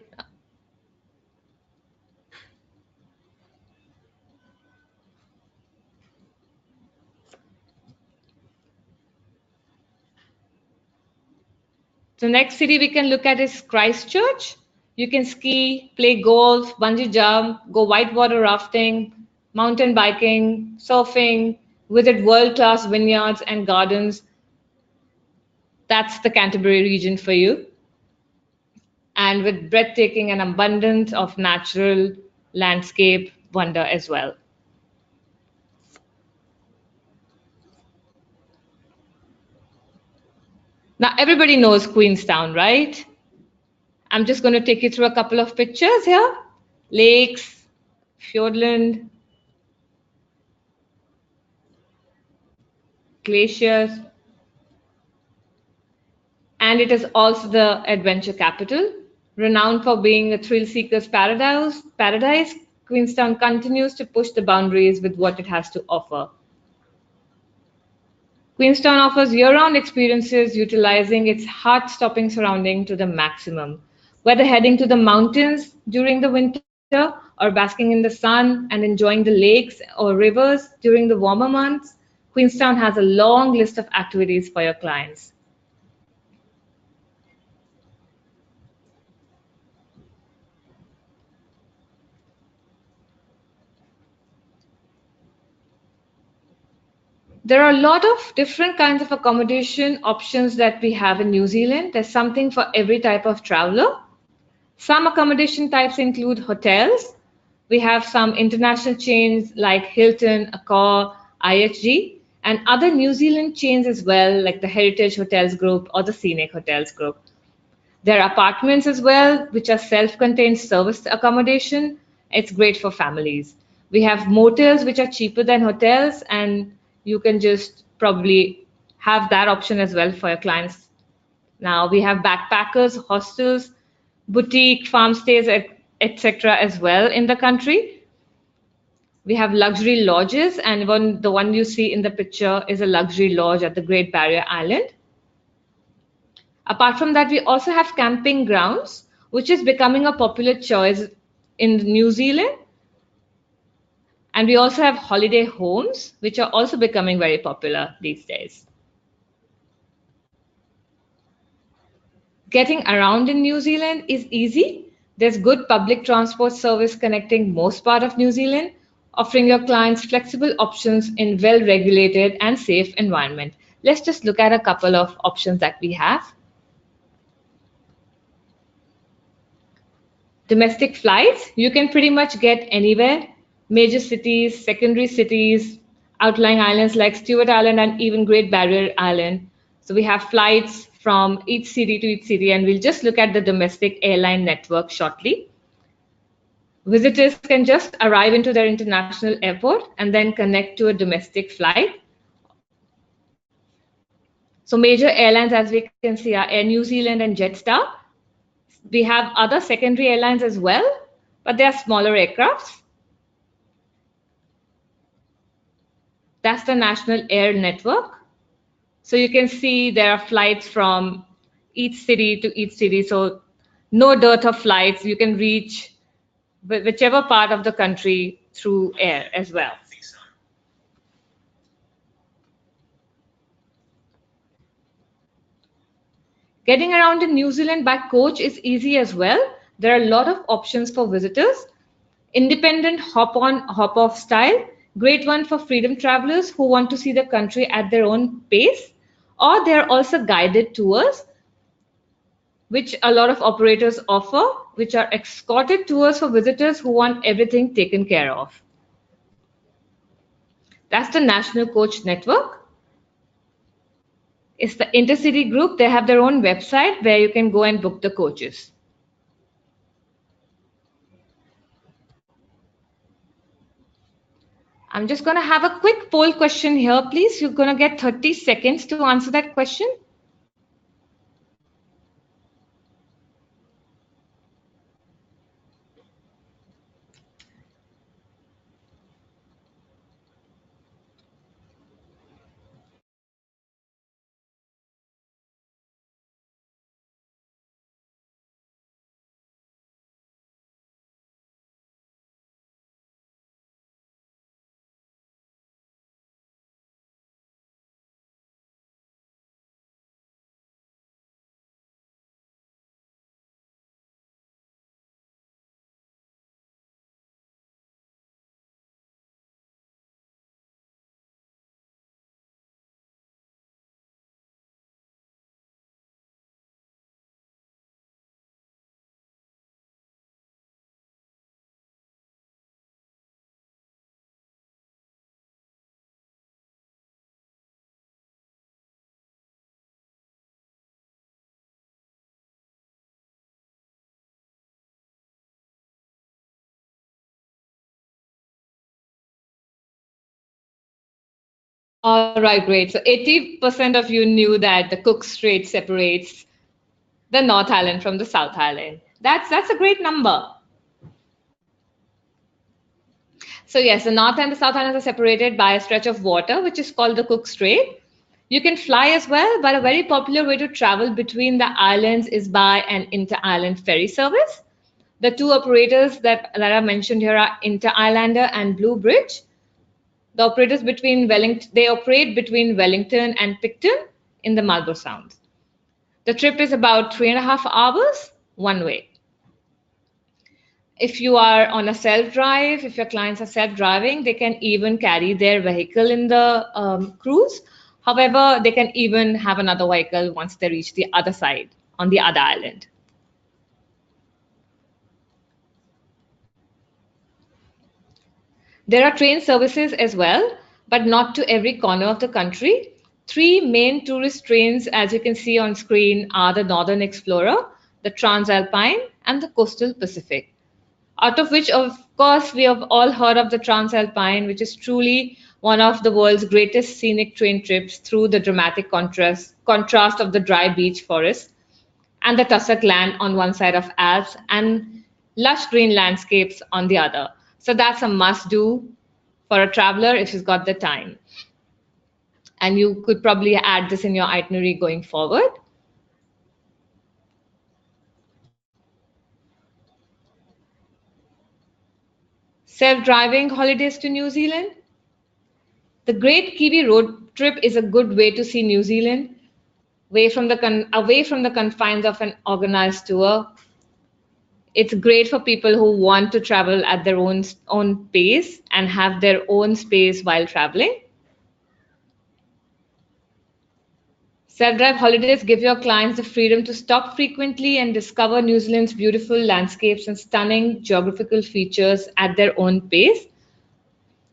The next city we can look at is Christchurch. You can ski, play golf, bungee jump, go whitewater rafting, mountain biking, surfing, visit world-class vineyards and gardens. That's the Canterbury region for you. And with breathtaking and abundance of natural landscape wonder as well. Now, everybody knows Queenstown, right? I'm just going to take you through a couple of pictures here. Lakes, fjordland, glaciers, and it is also the adventure capital. Renowned for being a thrill seeker's paradise, Queenstown continues to push the boundaries with what it has to offer. Queenstown offers year-round experiences utilizing its heart-stopping surrounding to the maximum. Whether heading to the mountains during the winter or basking in the sun and enjoying the lakes or rivers during the warmer months, Queenstown has a long list of activities for your clients. There are a lot of different kinds of accommodation options that we have in New Zealand. There's something for every type of traveler. Some accommodation types include hotels. We have some international chains like Hilton, Accor, IHG, and other New Zealand chains as well, like the Heritage Hotels Group or the Scenic Hotels Group. There are apartments as well, which are self-contained service accommodation. It's great for families. We have motels, which are cheaper than hotels, and you can just probably have that option as well for your clients. Now we have backpackers, hostels, boutique, farm stays, etc. as well in the country. We have luxury lodges, and the one you see in the picture is a luxury lodge at the Great Barrier Island. Apart from that, we also have camping grounds, which is becoming a popular choice in New Zealand. And we also have holiday homes, which are also becoming very popular these days. Getting around in New Zealand is easy. There's good public transport service connecting most part of New Zealand, offering your clients flexible options in well-regulated and safe environment. Let's just look at a couple of options that we have. Domestic flights, you can pretty much get anywhere. Major cities, secondary cities, outlying islands like Stewart Island and even Great Barrier Island. So we have flights from each city to each city, and we'll just look at the domestic airline network shortly. Visitors can just arrive into their international airport and then connect to a domestic flight. So major airlines, as we can see, are Air New Zealand and Jetstar. We have other secondary airlines as well, but they are smaller aircrafts. That's the National Air Network. So you can see there are flights from each city to each city. So no dearth of flights. You can reach whichever part of the country through air as well. Getting around in New Zealand by coach is easy as well. There are a lot of options for visitors. Independent hop-on, hop-off style, great one for freedom travelers who want to see the country at their own pace. Or there are also guided tours, which a lot of operators offer, which are escorted tours for visitors who want everything taken care of. That's the National Coach Network. It's the Intercity Group. They have their own website where you can go and book the coaches. I'm just going to have a quick poll question here, please. You're going to get 30 seconds to answer that question. All right, great. So 80% of you knew that the Cook Strait separates the North Island from the South Island. That's a great number. So yes, the North and the South Islands are separated by a stretch of water, which is called the Cook Strait. You can fly as well, but a very popular way to travel between the islands is by an inter-island ferry service. The two operators that are mentioned here are Inter-Islander and Blue Bridge. They operate between Wellington and Picton in the Marlborough Sound. The trip is about 3.5 hours one way. If you are on a self-drive, if your clients are self-driving, they can even carry their vehicle in the cruise. However, they can even have another vehicle once they reach the other side on the other island. There are train services as well, but not to every corner of the country. Three main tourist trains, as you can see on screen, are the Northern Explorer, the Transalpine, and the Coastal Pacific. Out of which, of course, we have all heard of the Transalpine, which is truly one of the world's greatest scenic train trips through the dramatic contrast of the dry beach forest and the tussock land on one side of Alps and lush green landscapes on the other. So that's a must do for a traveler if you've got the time. And you could probably add this in your itinerary going forward. Self-driving holidays to New Zealand. The Great Kiwi Road Trip is a good way to see New Zealand away from the confines of an organized tour. It's great for people who want to travel at their own pace and have their own space while traveling. Self-drive holidays give your clients the freedom to stop frequently and discover New Zealand's beautiful landscapes and stunning geographical features at their own pace.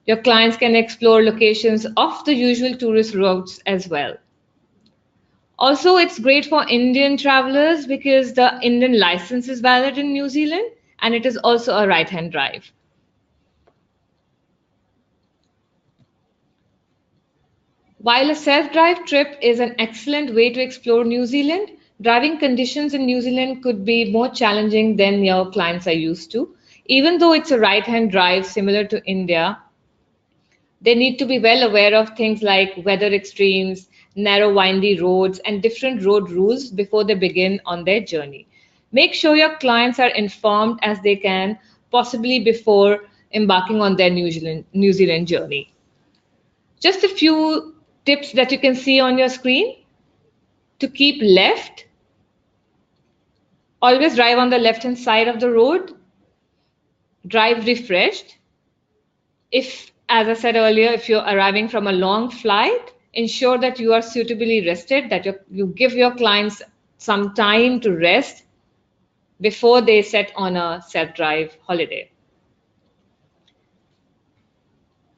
Your clients can explore locations off the usual tourist routes as well. Also, it's great for Indian travelers because the Indian license is valid in New Zealand and it is also a right-hand drive. While a self-drive trip is an excellent way to explore New Zealand, driving conditions in New Zealand could be more challenging than your clients are used to. Even though it's a right-hand drive similar to India, they need to be well aware of things like weather extremes, narrow windy roads, and different road rules before they begin on their journey. Make sure your clients are informed as they can, possibly before embarking on their New Zealand journey. Just a few tips that you can see on your screen. To keep left, always drive on the left-hand side of the road. Drive refreshed. If, as I said earlier, if you're arriving from a long flight, ensure that you are suitably rested, that you give your clients some time to rest before they set on a self-drive holiday.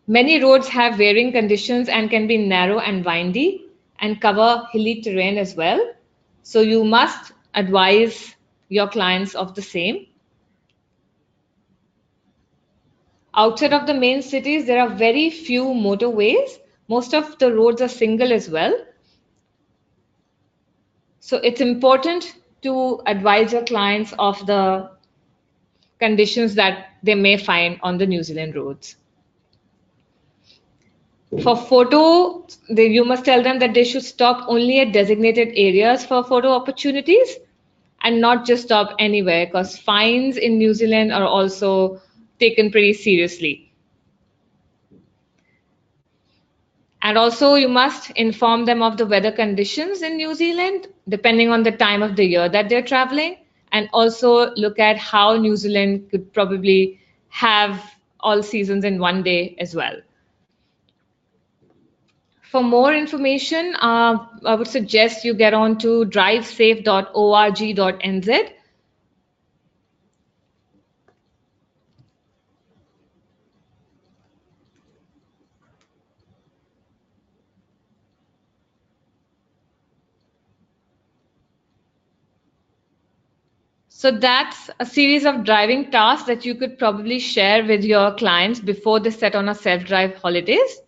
Many roads have varying conditions and can be narrow and windy and cover hilly terrain as well. So you must advise your clients of the same. Outside of the main cities, there are very few motorways. Most of the roads are single as well. So it's important to advise your clients of the conditions that they may find on the New Zealand roads. For photo, you must tell them that they should stop only at designated areas for photo opportunities and not just stop anywhere because fines in New Zealand are also taken pretty seriously. And also you must inform them of the weather conditions in New Zealand, depending on the time of the year that they're traveling, and also look at how New Zealand could probably have all seasons in one day as well. For more information, I would suggest you get on to drivesafe.org.nz. So that's a series of driving tasks that you could probably share with your clients before they set on a self-drive holidays.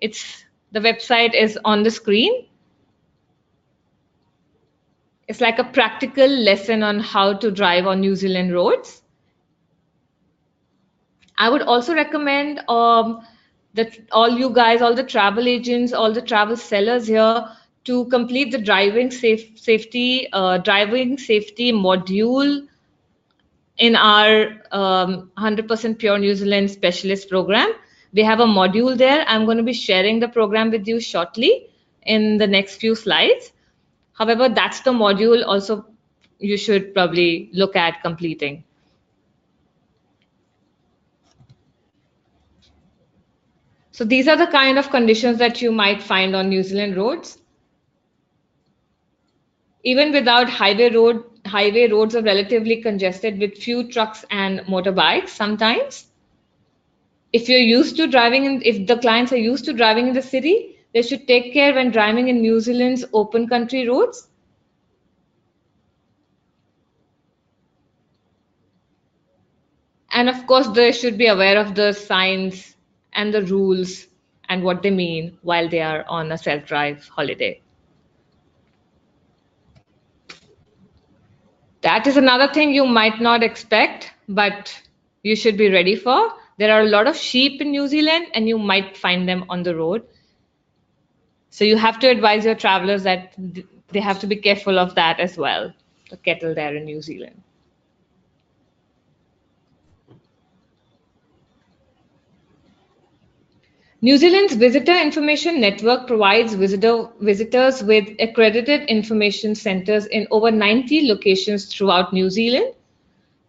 It's The website is on the screen. It's like a practical lesson on how to drive on New Zealand roads. I would also recommend that all you guys, all the travel agents, all the travel sellers here, to complete the driving safety module in our 100% Pure New Zealand Specialist program. We have a module there. I'm going to be sharing the program with you shortly in the next few slides. However, that's the module also you should probably look at completing. So these are the kind of conditions that you might find on New Zealand roads. Even without highway roads are relatively congested with few trucks and motorbikes sometimes. If the clients are used to driving in the city, they should take care when driving in New Zealand's open country roads. And of course, they should be aware of the signs and the rules and what they mean while they are on a self-drive holiday. That is another thing you might not expect, but you should be ready for. There are a lot of sheep in New Zealand, and you might find them on the road. So you have to advise your travelers that they have to be careful of that as well, the cattle there in New Zealand. New Zealand's Visitor Information Network provides visitors with accredited information centers in over 90 locations throughout New Zealand.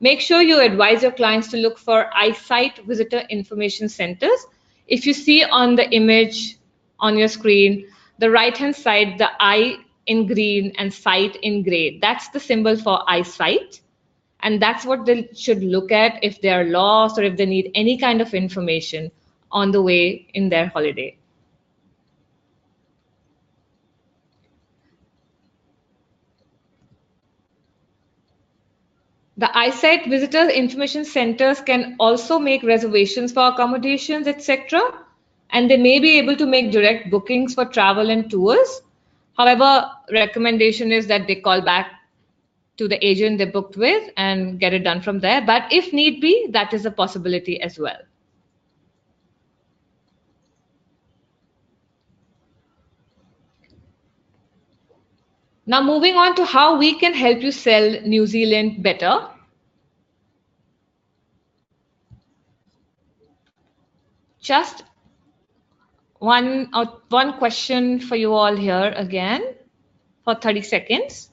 Make sure you advise your clients to look for eyesight visitor information centers. If you see on the image on your screen, the right-hand side, the eye in green and sight in gray, that's the symbol for eyesight. And that's what they should look at if they are lost or if they need any kind of information on the way in their holiday. The eyesight visitor information centers can also make reservations for accommodations, etc. And they may be able to make direct bookings for travel and tours. However, recommendation is that they call back to the agent they booked with and get it done from there. But if need be, that is a possibility as well. Now moving on to how we can help you sell New Zealand better. Just one question for you all here again for 30 seconds.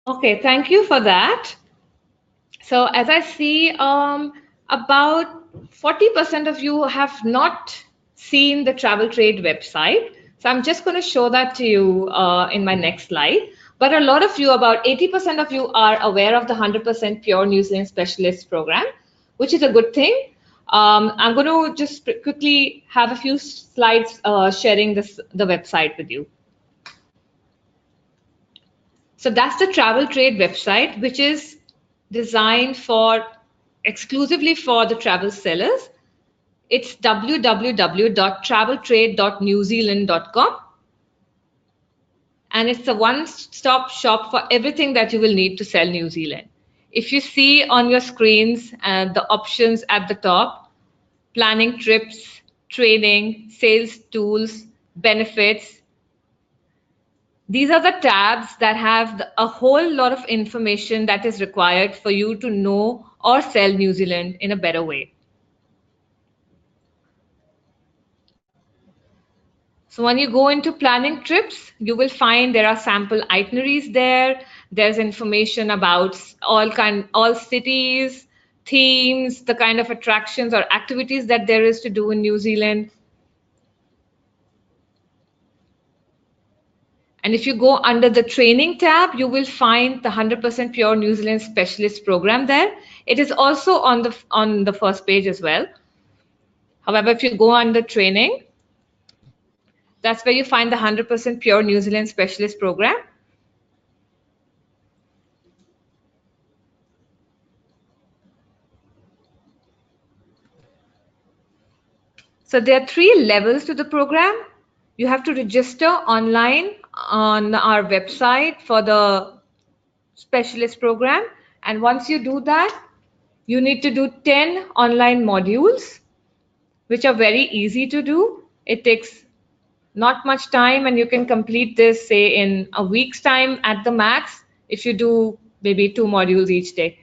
Okay, thank you for that. So as I see, about 40% of you have not seen the Travel Trade website. So I'm just going to show that to you in my next slide. But a lot of you, about 80% of you, are aware of the 100% Pure New Zealand Specialist program, which is a good thing. I'm going to just quickly have a few slides sharing the website with you. So that's the Travel Trade website, which is designed exclusively for the travel sellers. It's www.traveltrade.newzealand.com. And it's a one-stop shop for everything that you will need to sell New Zealand. If you see on your screens the options at the top, planning trips, training, sales tools, benefits, these are the tabs that have a whole lot of information that is required for you to know or sell New Zealand in a better way. So when you go into planning trips, you will find there are sample itineraries there. There's information about all cities, themes, the kind of attractions or activities that there is to do in New Zealand. And if you go under the training tab, you will find the 100% Pure New Zealand Specialist program there. It is also on the first page as well. However, if you go under training, that's where you find the 100% Pure New Zealand Specialist program. So there are 3 levels to the program. You have to register online on our website for the specialist program. And once you do that, you need to do 10 online modules, which are very easy to do. It takes not much time, and you can complete this, say, in a week's time at the max, if you do maybe 2 modules each day.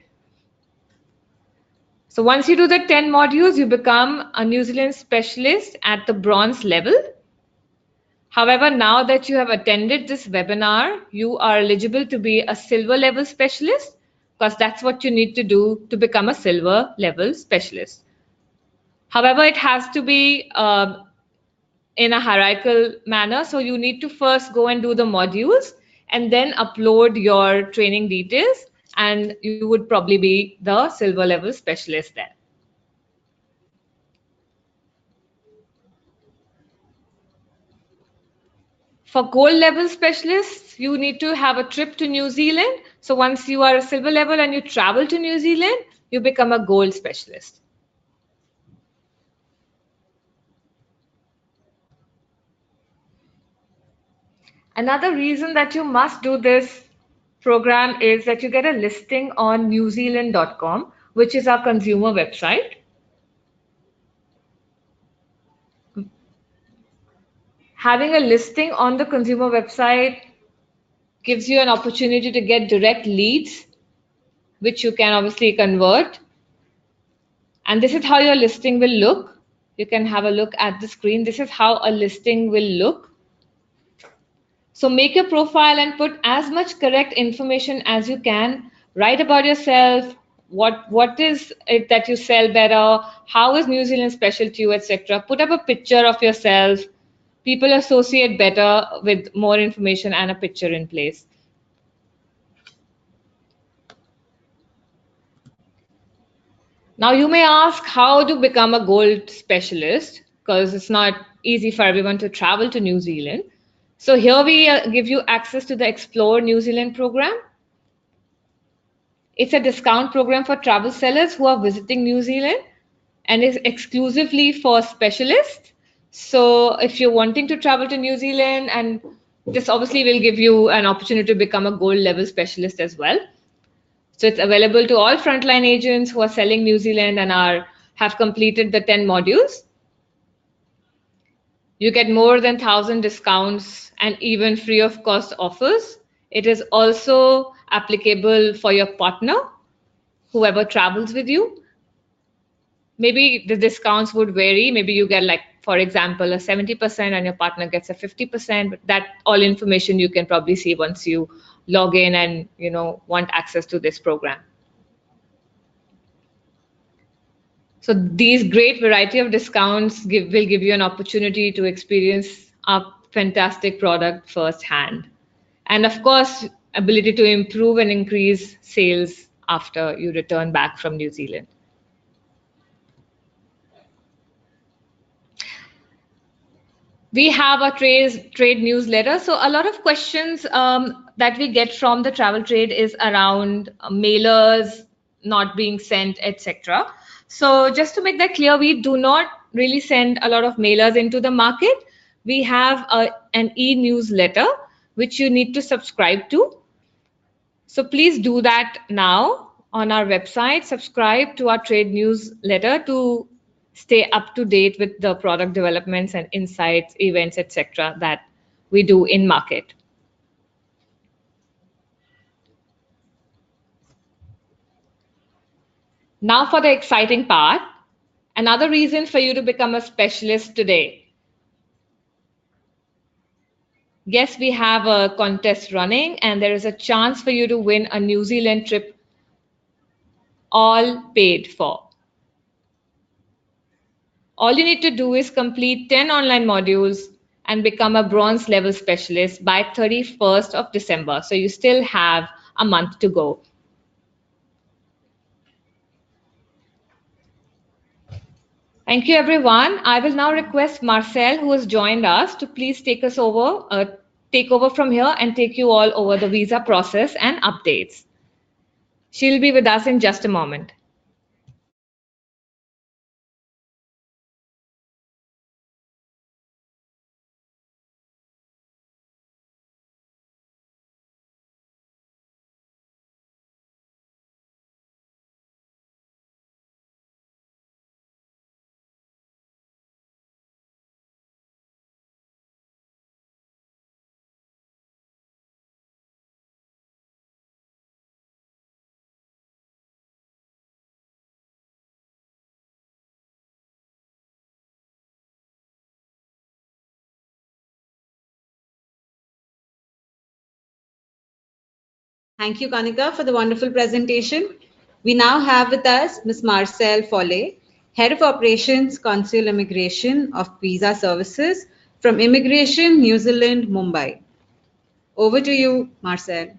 So once you do the 10 modules, you become a New Zealand specialist at the bronze level. However, now that you have attended this webinar, you are eligible to be a silver level specialist, because that's what you need to do to become a silver level specialist. However, it has to be in a hierarchical manner. So you need to first go and do the modules and then upload your training details, and you would probably be the silver level specialist there. For gold level specialists, you need to have a trip to New Zealand. So once you are a silver level and you travel to New Zealand, you become a gold specialist. Another reason that you must do this program is that you get a listing on newzealand.com, which is our consumer website. Having a listing on the consumer website gives you an opportunity to get direct leads, which you can obviously convert. And this is how your listing will look. You can have a look at the screen. This is how a listing will look. So make your profile and put as much correct information as you can. Write about yourself. What is it that you sell better? How is New Zealand special to you, etc. Put up a picture of yourself. People associate better with more information and a picture in place. Now you may ask how to become a gold specialist, because it's not easy for everyone to travel to New Zealand. So here we give you access to the Explore New Zealand program. It's a discount program for travel sellers who are visiting New Zealand and is exclusively for specialists. So if you're wanting to travel to New Zealand, and this obviously will give you an opportunity to become a gold level specialist as well. So it's available to all frontline agents who are selling New Zealand and have completed the 10 modules. You get more than 1,000 discounts and even free of cost offers. It is also applicable for your partner, whoever travels with you. Maybe the discounts would vary. Maybe you get, like, for example, a 70% and your partner gets a 50%, but that all information you can probably see once you log in and want access to this program. So these great variety of discounts will give you an opportunity to experience a fantastic product firsthand. And of course, ability to improve and increase sales after you return back from New Zealand. We have a trade newsletter. So a lot of questions that we get from the travel trade is around mailers not being sent, etc. So just to make that clear, we do not really send a lot of mailers into the market. We have an e-newsletter which you need to subscribe to. So please do that now on our website. Subscribe to our trade newsletter to stay up to date with the product developments and insights, events, etc. that we do in market. Now for the exciting part, another reason for you to become a specialist today. Yes, we have a contest running and there is a chance for you to win a New Zealand trip, all paid for. All you need to do is complete 10 online modules and become a bronze level specialist by 31st of December. So you still have a month to go. Thank you, everyone. I will now request Marcel, who has joined us, to please take over from here and take you all over the visa process and updates. She'll be with us in just a moment.
Thank you, Kanika, for the wonderful presentation. We now have with us Ms. Marcel Follet, Head of Operations, Consular Immigration of Visa Services from Immigration New Zealand, Mumbai. Over to you, Marcel.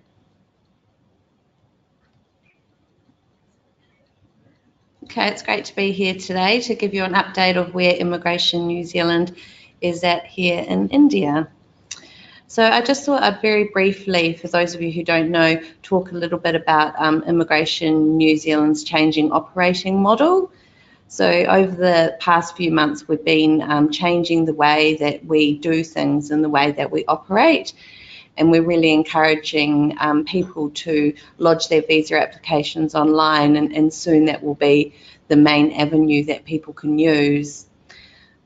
Okay, it's great to be here today to give you an update of where Immigration New Zealand is at here in India. So I just thought I'd very briefly, for those of you who don't know, talk a little bit about Immigration New Zealand's changing operating model. So over the past few months, we've been changing the way that we do things and the way that we operate. And we're really encouraging people to lodge their visa applications online, and soon that will be the main avenue that people can use.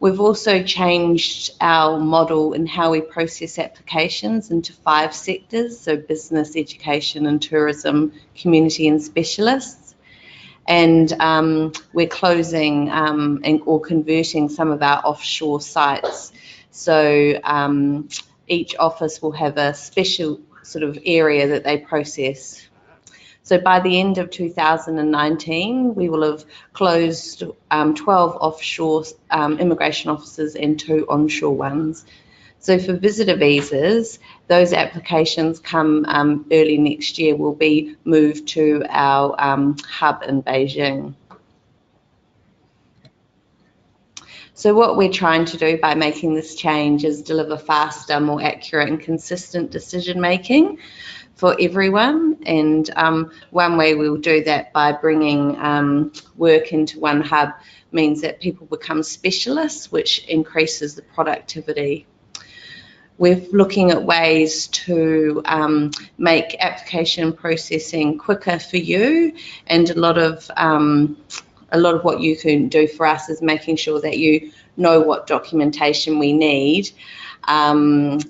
We've also changed our model in how we process applications into 5 sectors, so business, education and tourism, community and specialists. And we're closing or converting some of our offshore sites. So each office will have a special sort of area that they process. So by the end of 2019, we will have closed 12 offshore immigration offices and 2 onshore ones. So for visitor visas, those applications come early next year will be moved to our hub in Beijing. So what we're trying to do by making this change is deliver faster, more accurate and consistent decision making for everyone. And one way we'll do that by bringing work into one hub means that people become specialists, which increases the productivity. We're looking at ways to make application processing quicker for you, and a lot of what you can do for us is making sure that you know what documentation we need and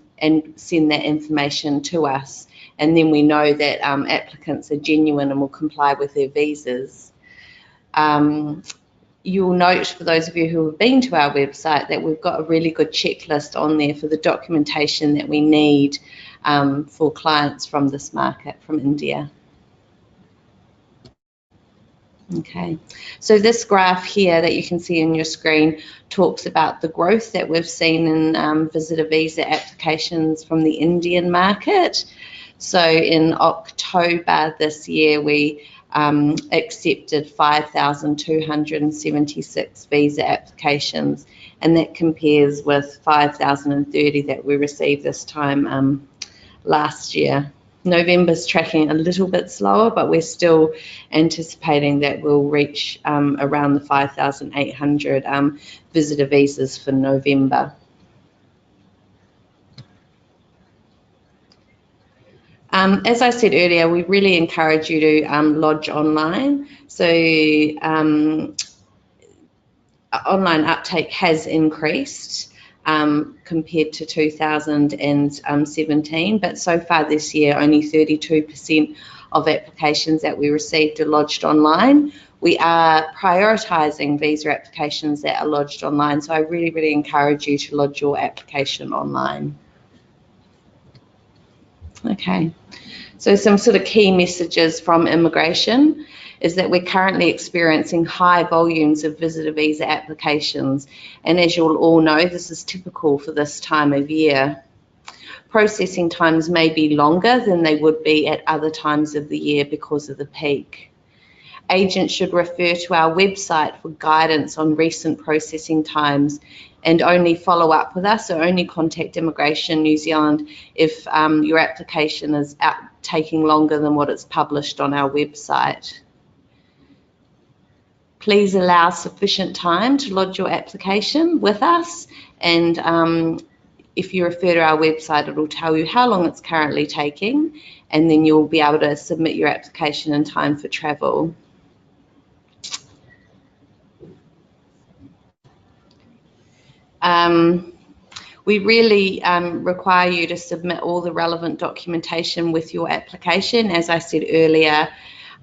send that information to us. And then we know that applicants are genuine and will comply with their visas. You'll note, for those of you who have been to our website, that we've got a really good checklist on there for the documentation that we need for clients from this market, from India. Okay, so this graph here that you can see on your screen talks about the growth that we've seen in visitor visa applications from the Indian market. So in October this year, we accepted 5,276 visa applications, and that compares with 5,030 that we received this time last year. November's tracking a little bit slower, but we're still anticipating that we'll reach around the 5,800 visitor visas for November. As I said earlier, we really encourage you to lodge online. So online uptake has increased compared to 2017, but so far this year, only 32% of applications that we received are lodged online. We are prioritising visa applications that are lodged online, so I really, really encourage you to lodge your application online. Okay. So some sort of key messages from immigration is that we're currently experiencing high volumes of visitor visa applications, and as you'll all know, this is typical for this time of year. Processing times may be longer than they would be at other times of the year because of the peak. Agents should refer to our website for guidance on recent processing times, and only follow up with us, or only contact Immigration New Zealand if your application is taking longer than what is published on our website. Please allow sufficient time to lodge your application with us, and if you refer to our website, it will tell you how long it's currently taking, and then you'll be able to submit your application in time for travel. We really require you to submit all the relevant documentation with your application. As I said earlier,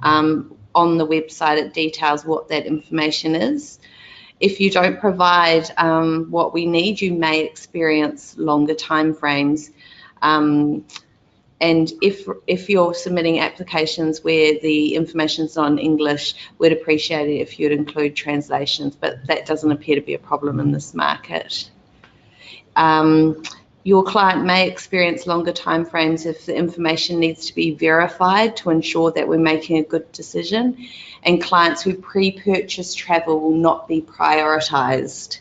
on the website it details what that information is. If you don't provide what we need, you may experience longer timeframes. And if you're submitting applications where the information's not in English, we'd appreciate it if you'd include translations, but that doesn't appear to be a problem in this market. Your client may experience longer timeframes if the information needs to be verified to ensure that we're making a good decision, and clients who pre-purchase travel will not be prioritised.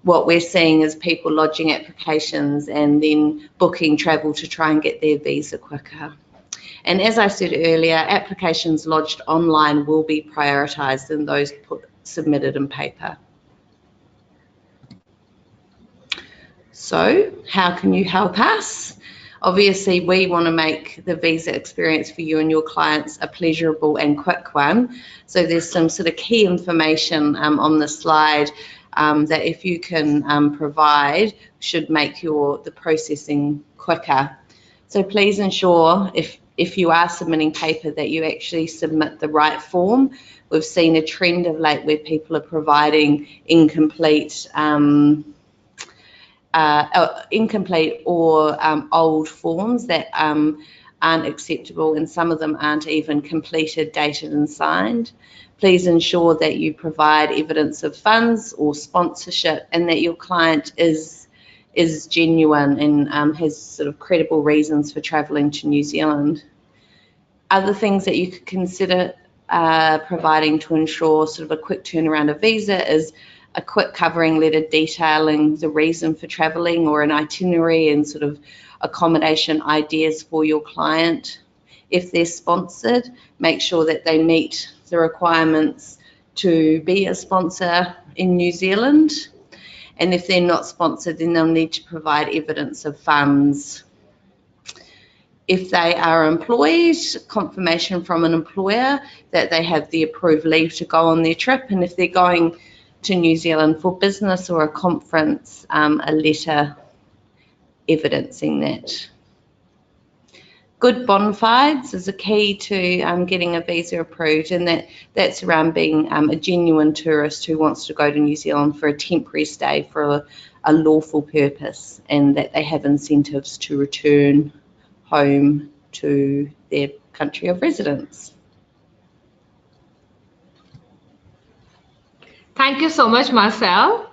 What we're seeing is people lodging applications and then booking travel to try and get their visa quicker. And as I said earlier, applications lodged online will be prioritised than those submitted in paper. So how can you help us? Obviously, we want to make the visa experience for you and your clients a pleasurable and quick one. So there's some sort of key information on the slide that if you can provide should make the processing quicker. So please ensure if you are submitting paper that you actually submit the right form. We've seen a trend of late where people are providing incomplete or old forms that aren't acceptable, and some of them aren't even completed, dated and signed. Please ensure that you provide evidence of funds or sponsorship, and that your client is genuine and has sort of credible reasons for travelling to New Zealand. Other things that you could consider providing to ensure sort of a quick turnaround of visa is a quick covering letter detailing the reason for travelling, or an itinerary and sort of accommodation ideas for your client. If they're sponsored, make sure that they meet the requirements to be a sponsor in New Zealand. And if they're not sponsored, then they'll need to provide evidence of funds. If they are employed, confirmation from an employer that they have the approved leave to go on their trip. And if they're going to New Zealand for business or a conference, a letter evidencing that. Good bona fides is a key to getting a visa approved, and that's around being a genuine tourist who wants to go to New Zealand for a temporary stay for a lawful purpose, and that they have incentives to return home to their country of residence.
Thank you so much, Marcel.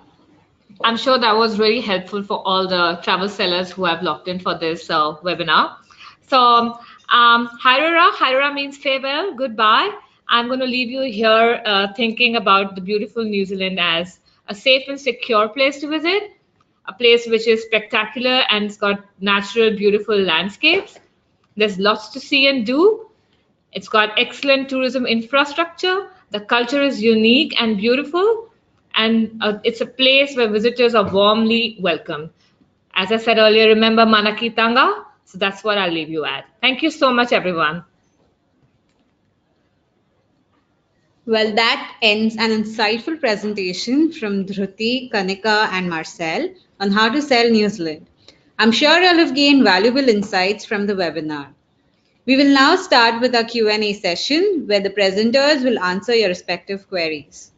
I'm sure that was really helpful for all the travel sellers who have logged in for this webinar. So, Hairara means farewell, goodbye. I'm going to leave you here thinking about the beautiful New Zealand as a safe and secure place to visit, a place which is spectacular and it's got natural, beautiful landscapes. There's lots to see and do. It's got excellent tourism infrastructure. The culture is unique and beautiful, and it's a place where visitors are warmly welcomed. As I said earlier, remember Manaki Tanga? So that's what I'll leave you at. Thank you so much, everyone.
Well, that ends an insightful presentation from Dhruti, Kanika, and Marcel on how to sell New Zealand. I'm sure you'll have gained valuable insights from the webinar. We will now start with our Q&A session where the presenters will answer your respective queries.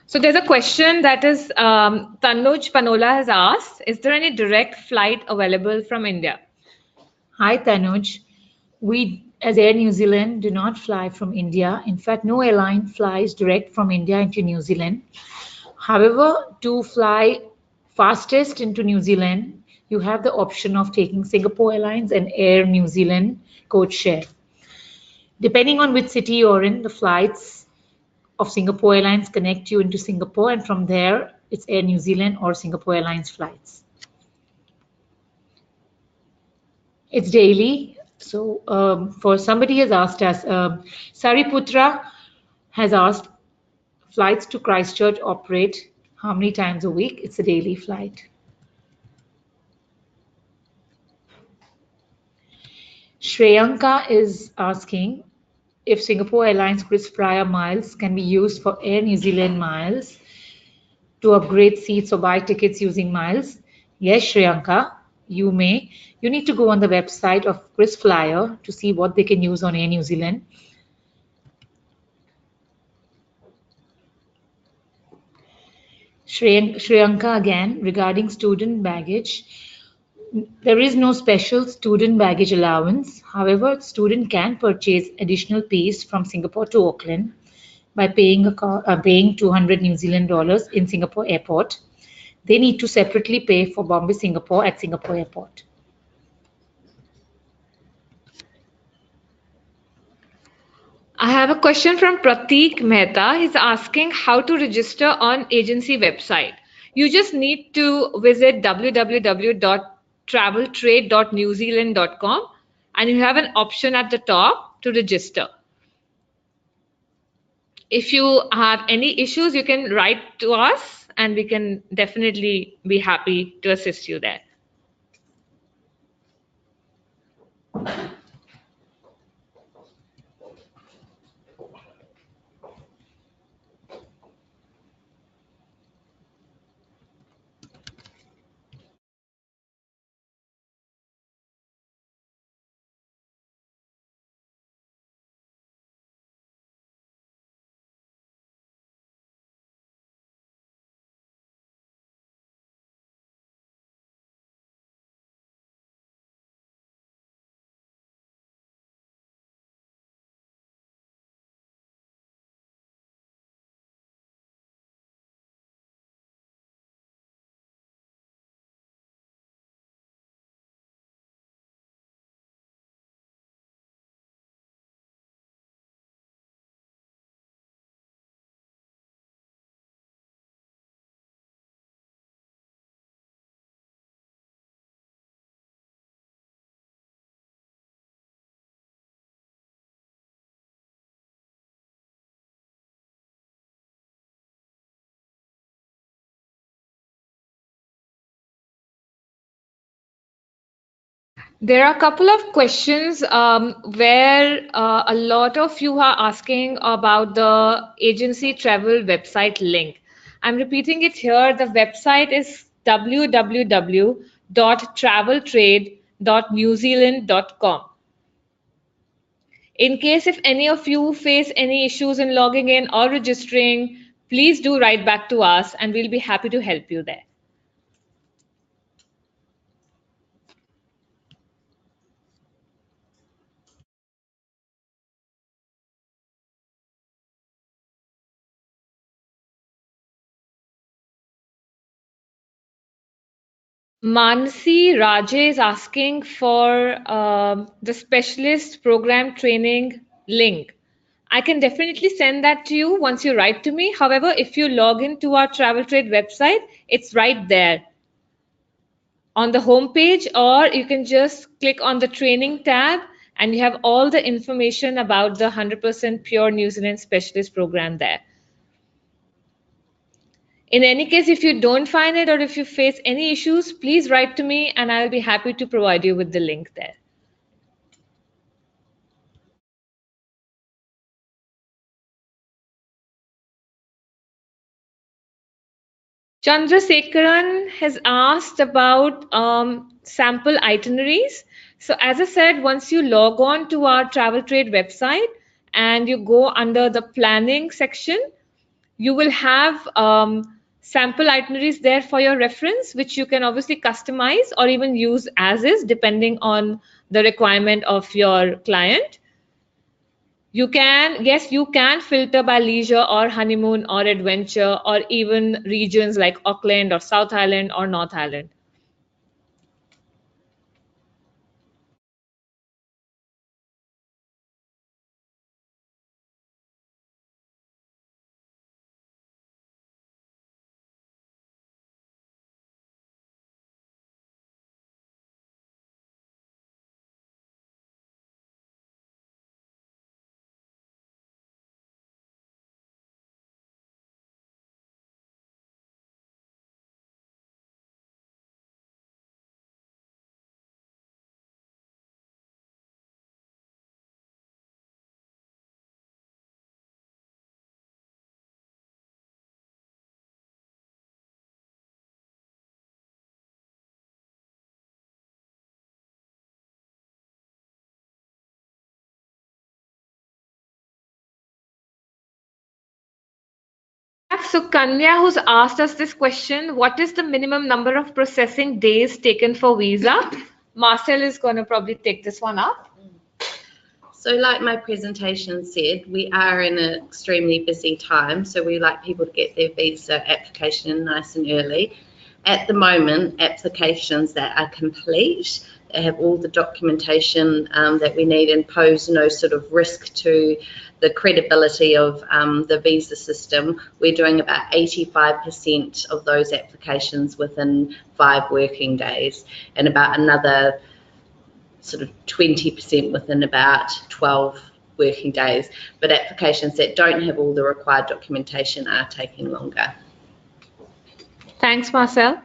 So there's a question that is Tanuj Panola has asked, is there any direct flight available from India?
Hi, Tanuj. We, as Air New Zealand, do not fly from India. In fact, no airline flies direct from India into New Zealand. However, to fly fastest into New Zealand, you have the option of taking Singapore Airlines and Air New Zealand code share. Depending on which city you're in, the flights of Singapore Airlines connect you into Singapore, and from there, it's Air New Zealand or Singapore Airlines flights. It's daily. So for somebody has asked us, Sariputra has asked, flights to Christchurch operate how many times a week? It's a daily flight. Shreyanka is asking if Singapore Airlines KrisFlyer miles can be used for Air New Zealand miles to upgrade seats or buy tickets using miles. Yes, Shreyanka, you may. You need to go on the website of KrisFlyer to see what they can use on Air New Zealand. Shreyanka again, regarding student baggage, there is no special student baggage allowance. However, student can purchase additional piece from Singapore to Auckland by paying 200 New Zealand dollars in Singapore airport. They need to separately pay for Bombay, Singapore at Singapore airport.
I have a question from Prateek Mehta. He's asking how to register on agency website. You just need to visit www.traveltrade.newzealand.com and you have an option at the top to register. If you have any issues, you can write to us and we can definitely be happy to assist you there. There are a couple of questions where a lot of you are asking about the agency travel website link. I'm repeating it here. The website is www.traveltrade.newzealand.com. In case if any of you face any issues in logging in or registering, please do write back to us and we'll be happy to help you there. Mansi Raje is asking for the specialist program training link. I can definitely send that to you once you write to me. However, if you log into our Travel Trade website, it's right there on the home page, or you can just click on the training tab and you have all the information about the 100% pure New Zealand specialist program there. In any case, if you don't find it or if you face any issues, please write to me and I'll be happy to provide you with the link there. Chandrasekaran has asked about sample itineraries. So as I said, once you log on to our Travel Trade website and you go under the planning section, you will have sample itineraries there for your reference, which you can obviously customize or even use as is, depending on the requirement of your client. You can, yes, you can filter by leisure or honeymoon or adventure or even regions like Auckland or South Island or North Island. So Kanya, who's asked us this question, what is the minimum number of processing days taken for visa? Marcel is going to probably take this one up.
So like my presentation said, we are in an extremely busy time, so we like people to get their visa application in nice and early. At the moment, applications that are complete, they have all the documentation that we need and pose no sort of risk to the credibility of the visa system, we're doing about 85% of those applications within 5 working days, and about another sort of 20% within about 12 working days. But applications that don't have all the required documentation are taking longer.
Thanks, Marcel.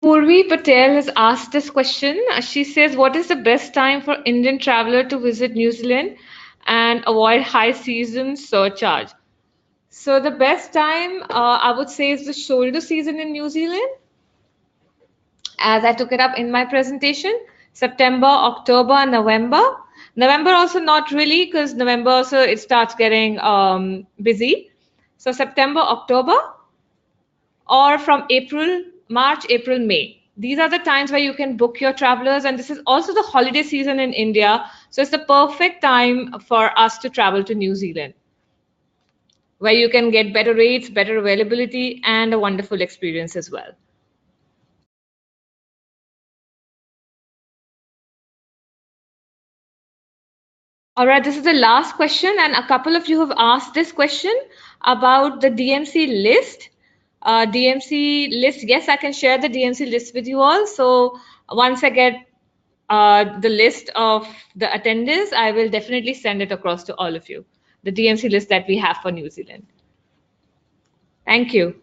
Purvi Patel has asked this question. She says, what is the best time for Indian traveler to visit New Zealand and avoid high season surcharge? So the best time, I would say, is the shoulder season in New Zealand. As I took it up in my presentation, September, October, November. November also not really, because November also it starts getting busy. So September, October, or from April, March, April, May. These are the times where you can book your travelers, and this is also the holiday season in India. So it's the perfect time for us to travel to New Zealand, where you can get better rates, better availability, and a wonderful experience as well. All right, this is the last question, and a couple of you have asked this question about the DMC list. DMC list, yes, I can share the DMC list with you all. So once I get the list of the attendees, I will definitely send it across to all of you, the DMC list that we have for New Zealand. Thank you.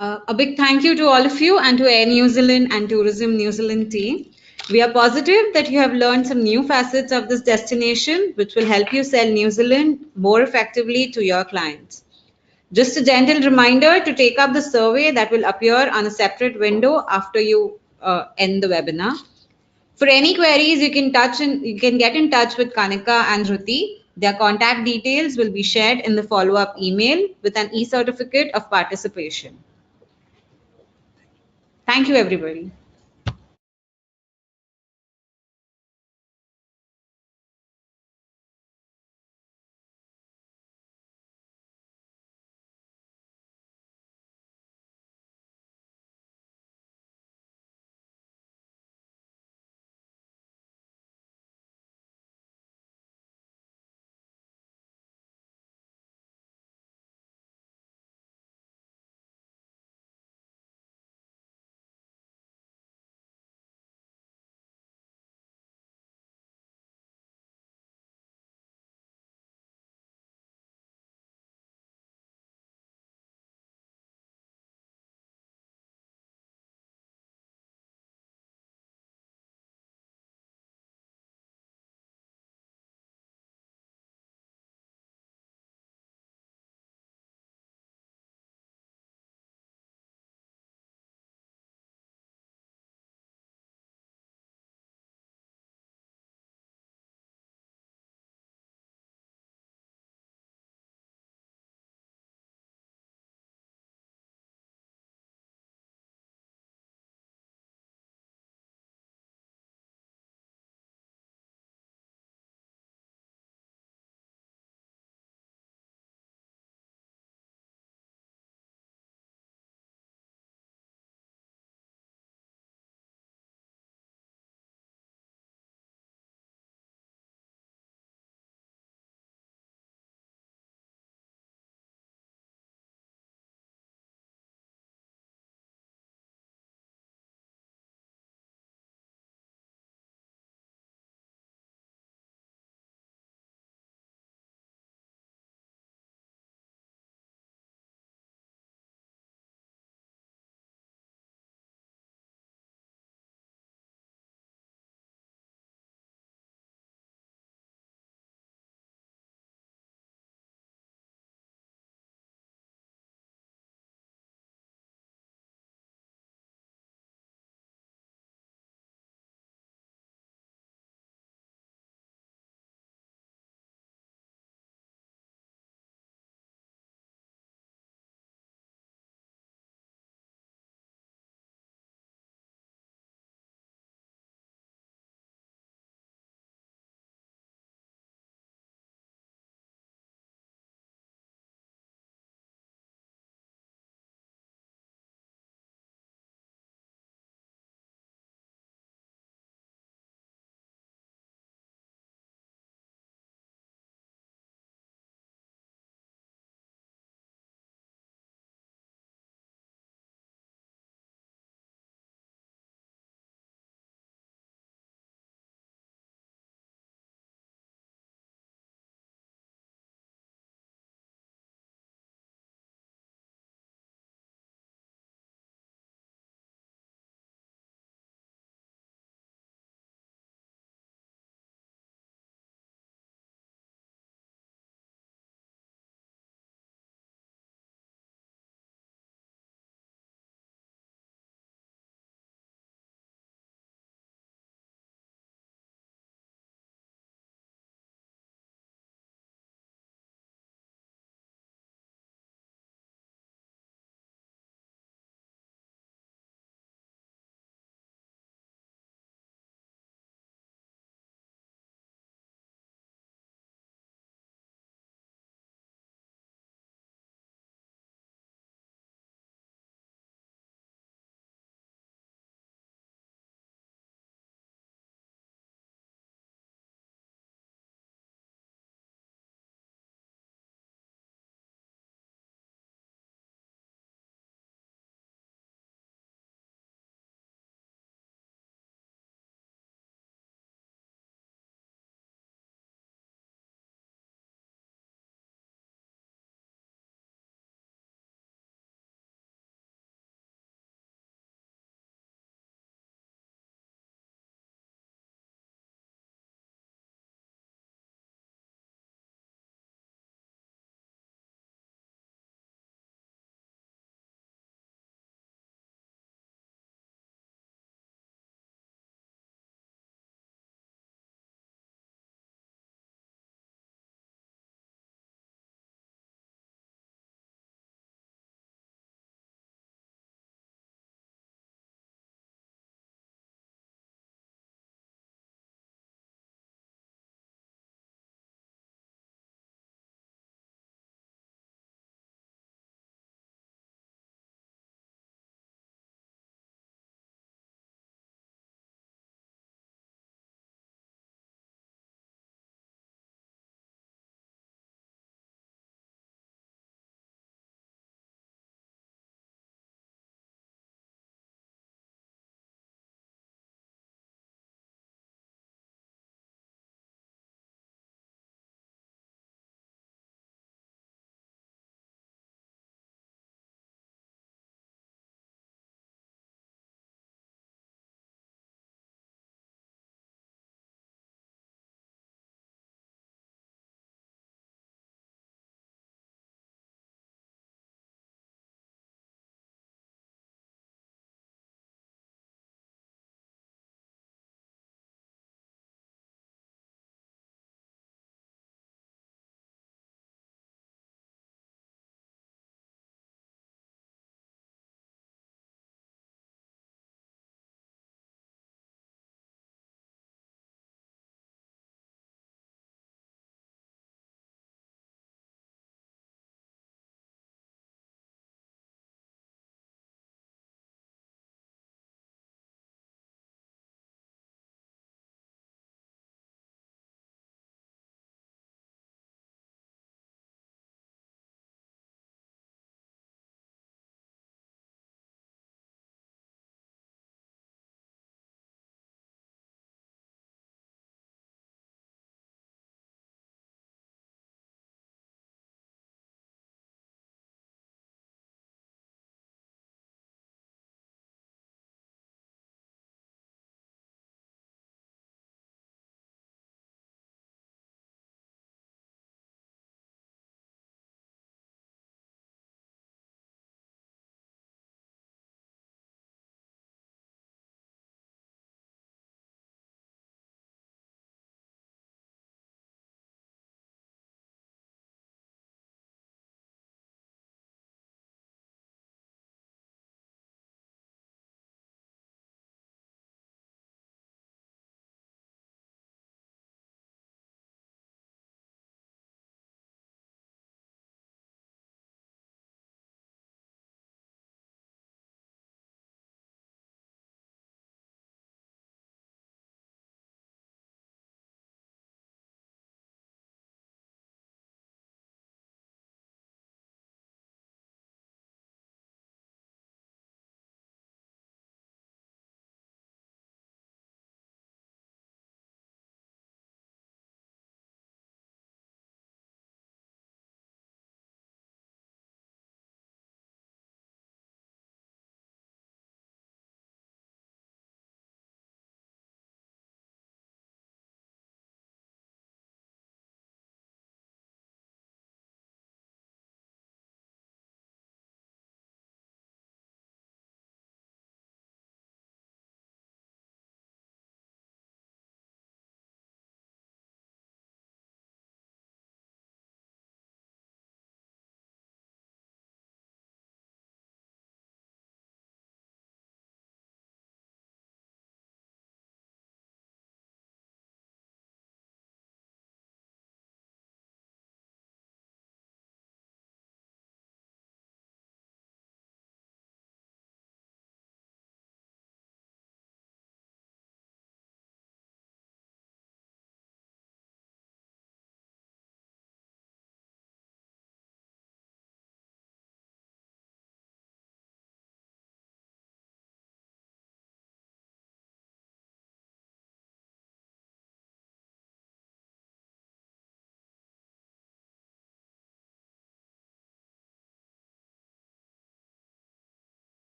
A big thank you to all of you and to Air New Zealand and Tourism New Zealand team. We are positive that you have learned some new facets of this destination, which will help you sell New Zealand more effectively to your clients. Just a gentle reminder to take up the survey that will appear on a separate window after you end the webinar. For any queries, you can get in touch with Kanika and Ruti. Their contact details will be shared in the follow-up email with an e-certificate of participation. Thank you, everybody.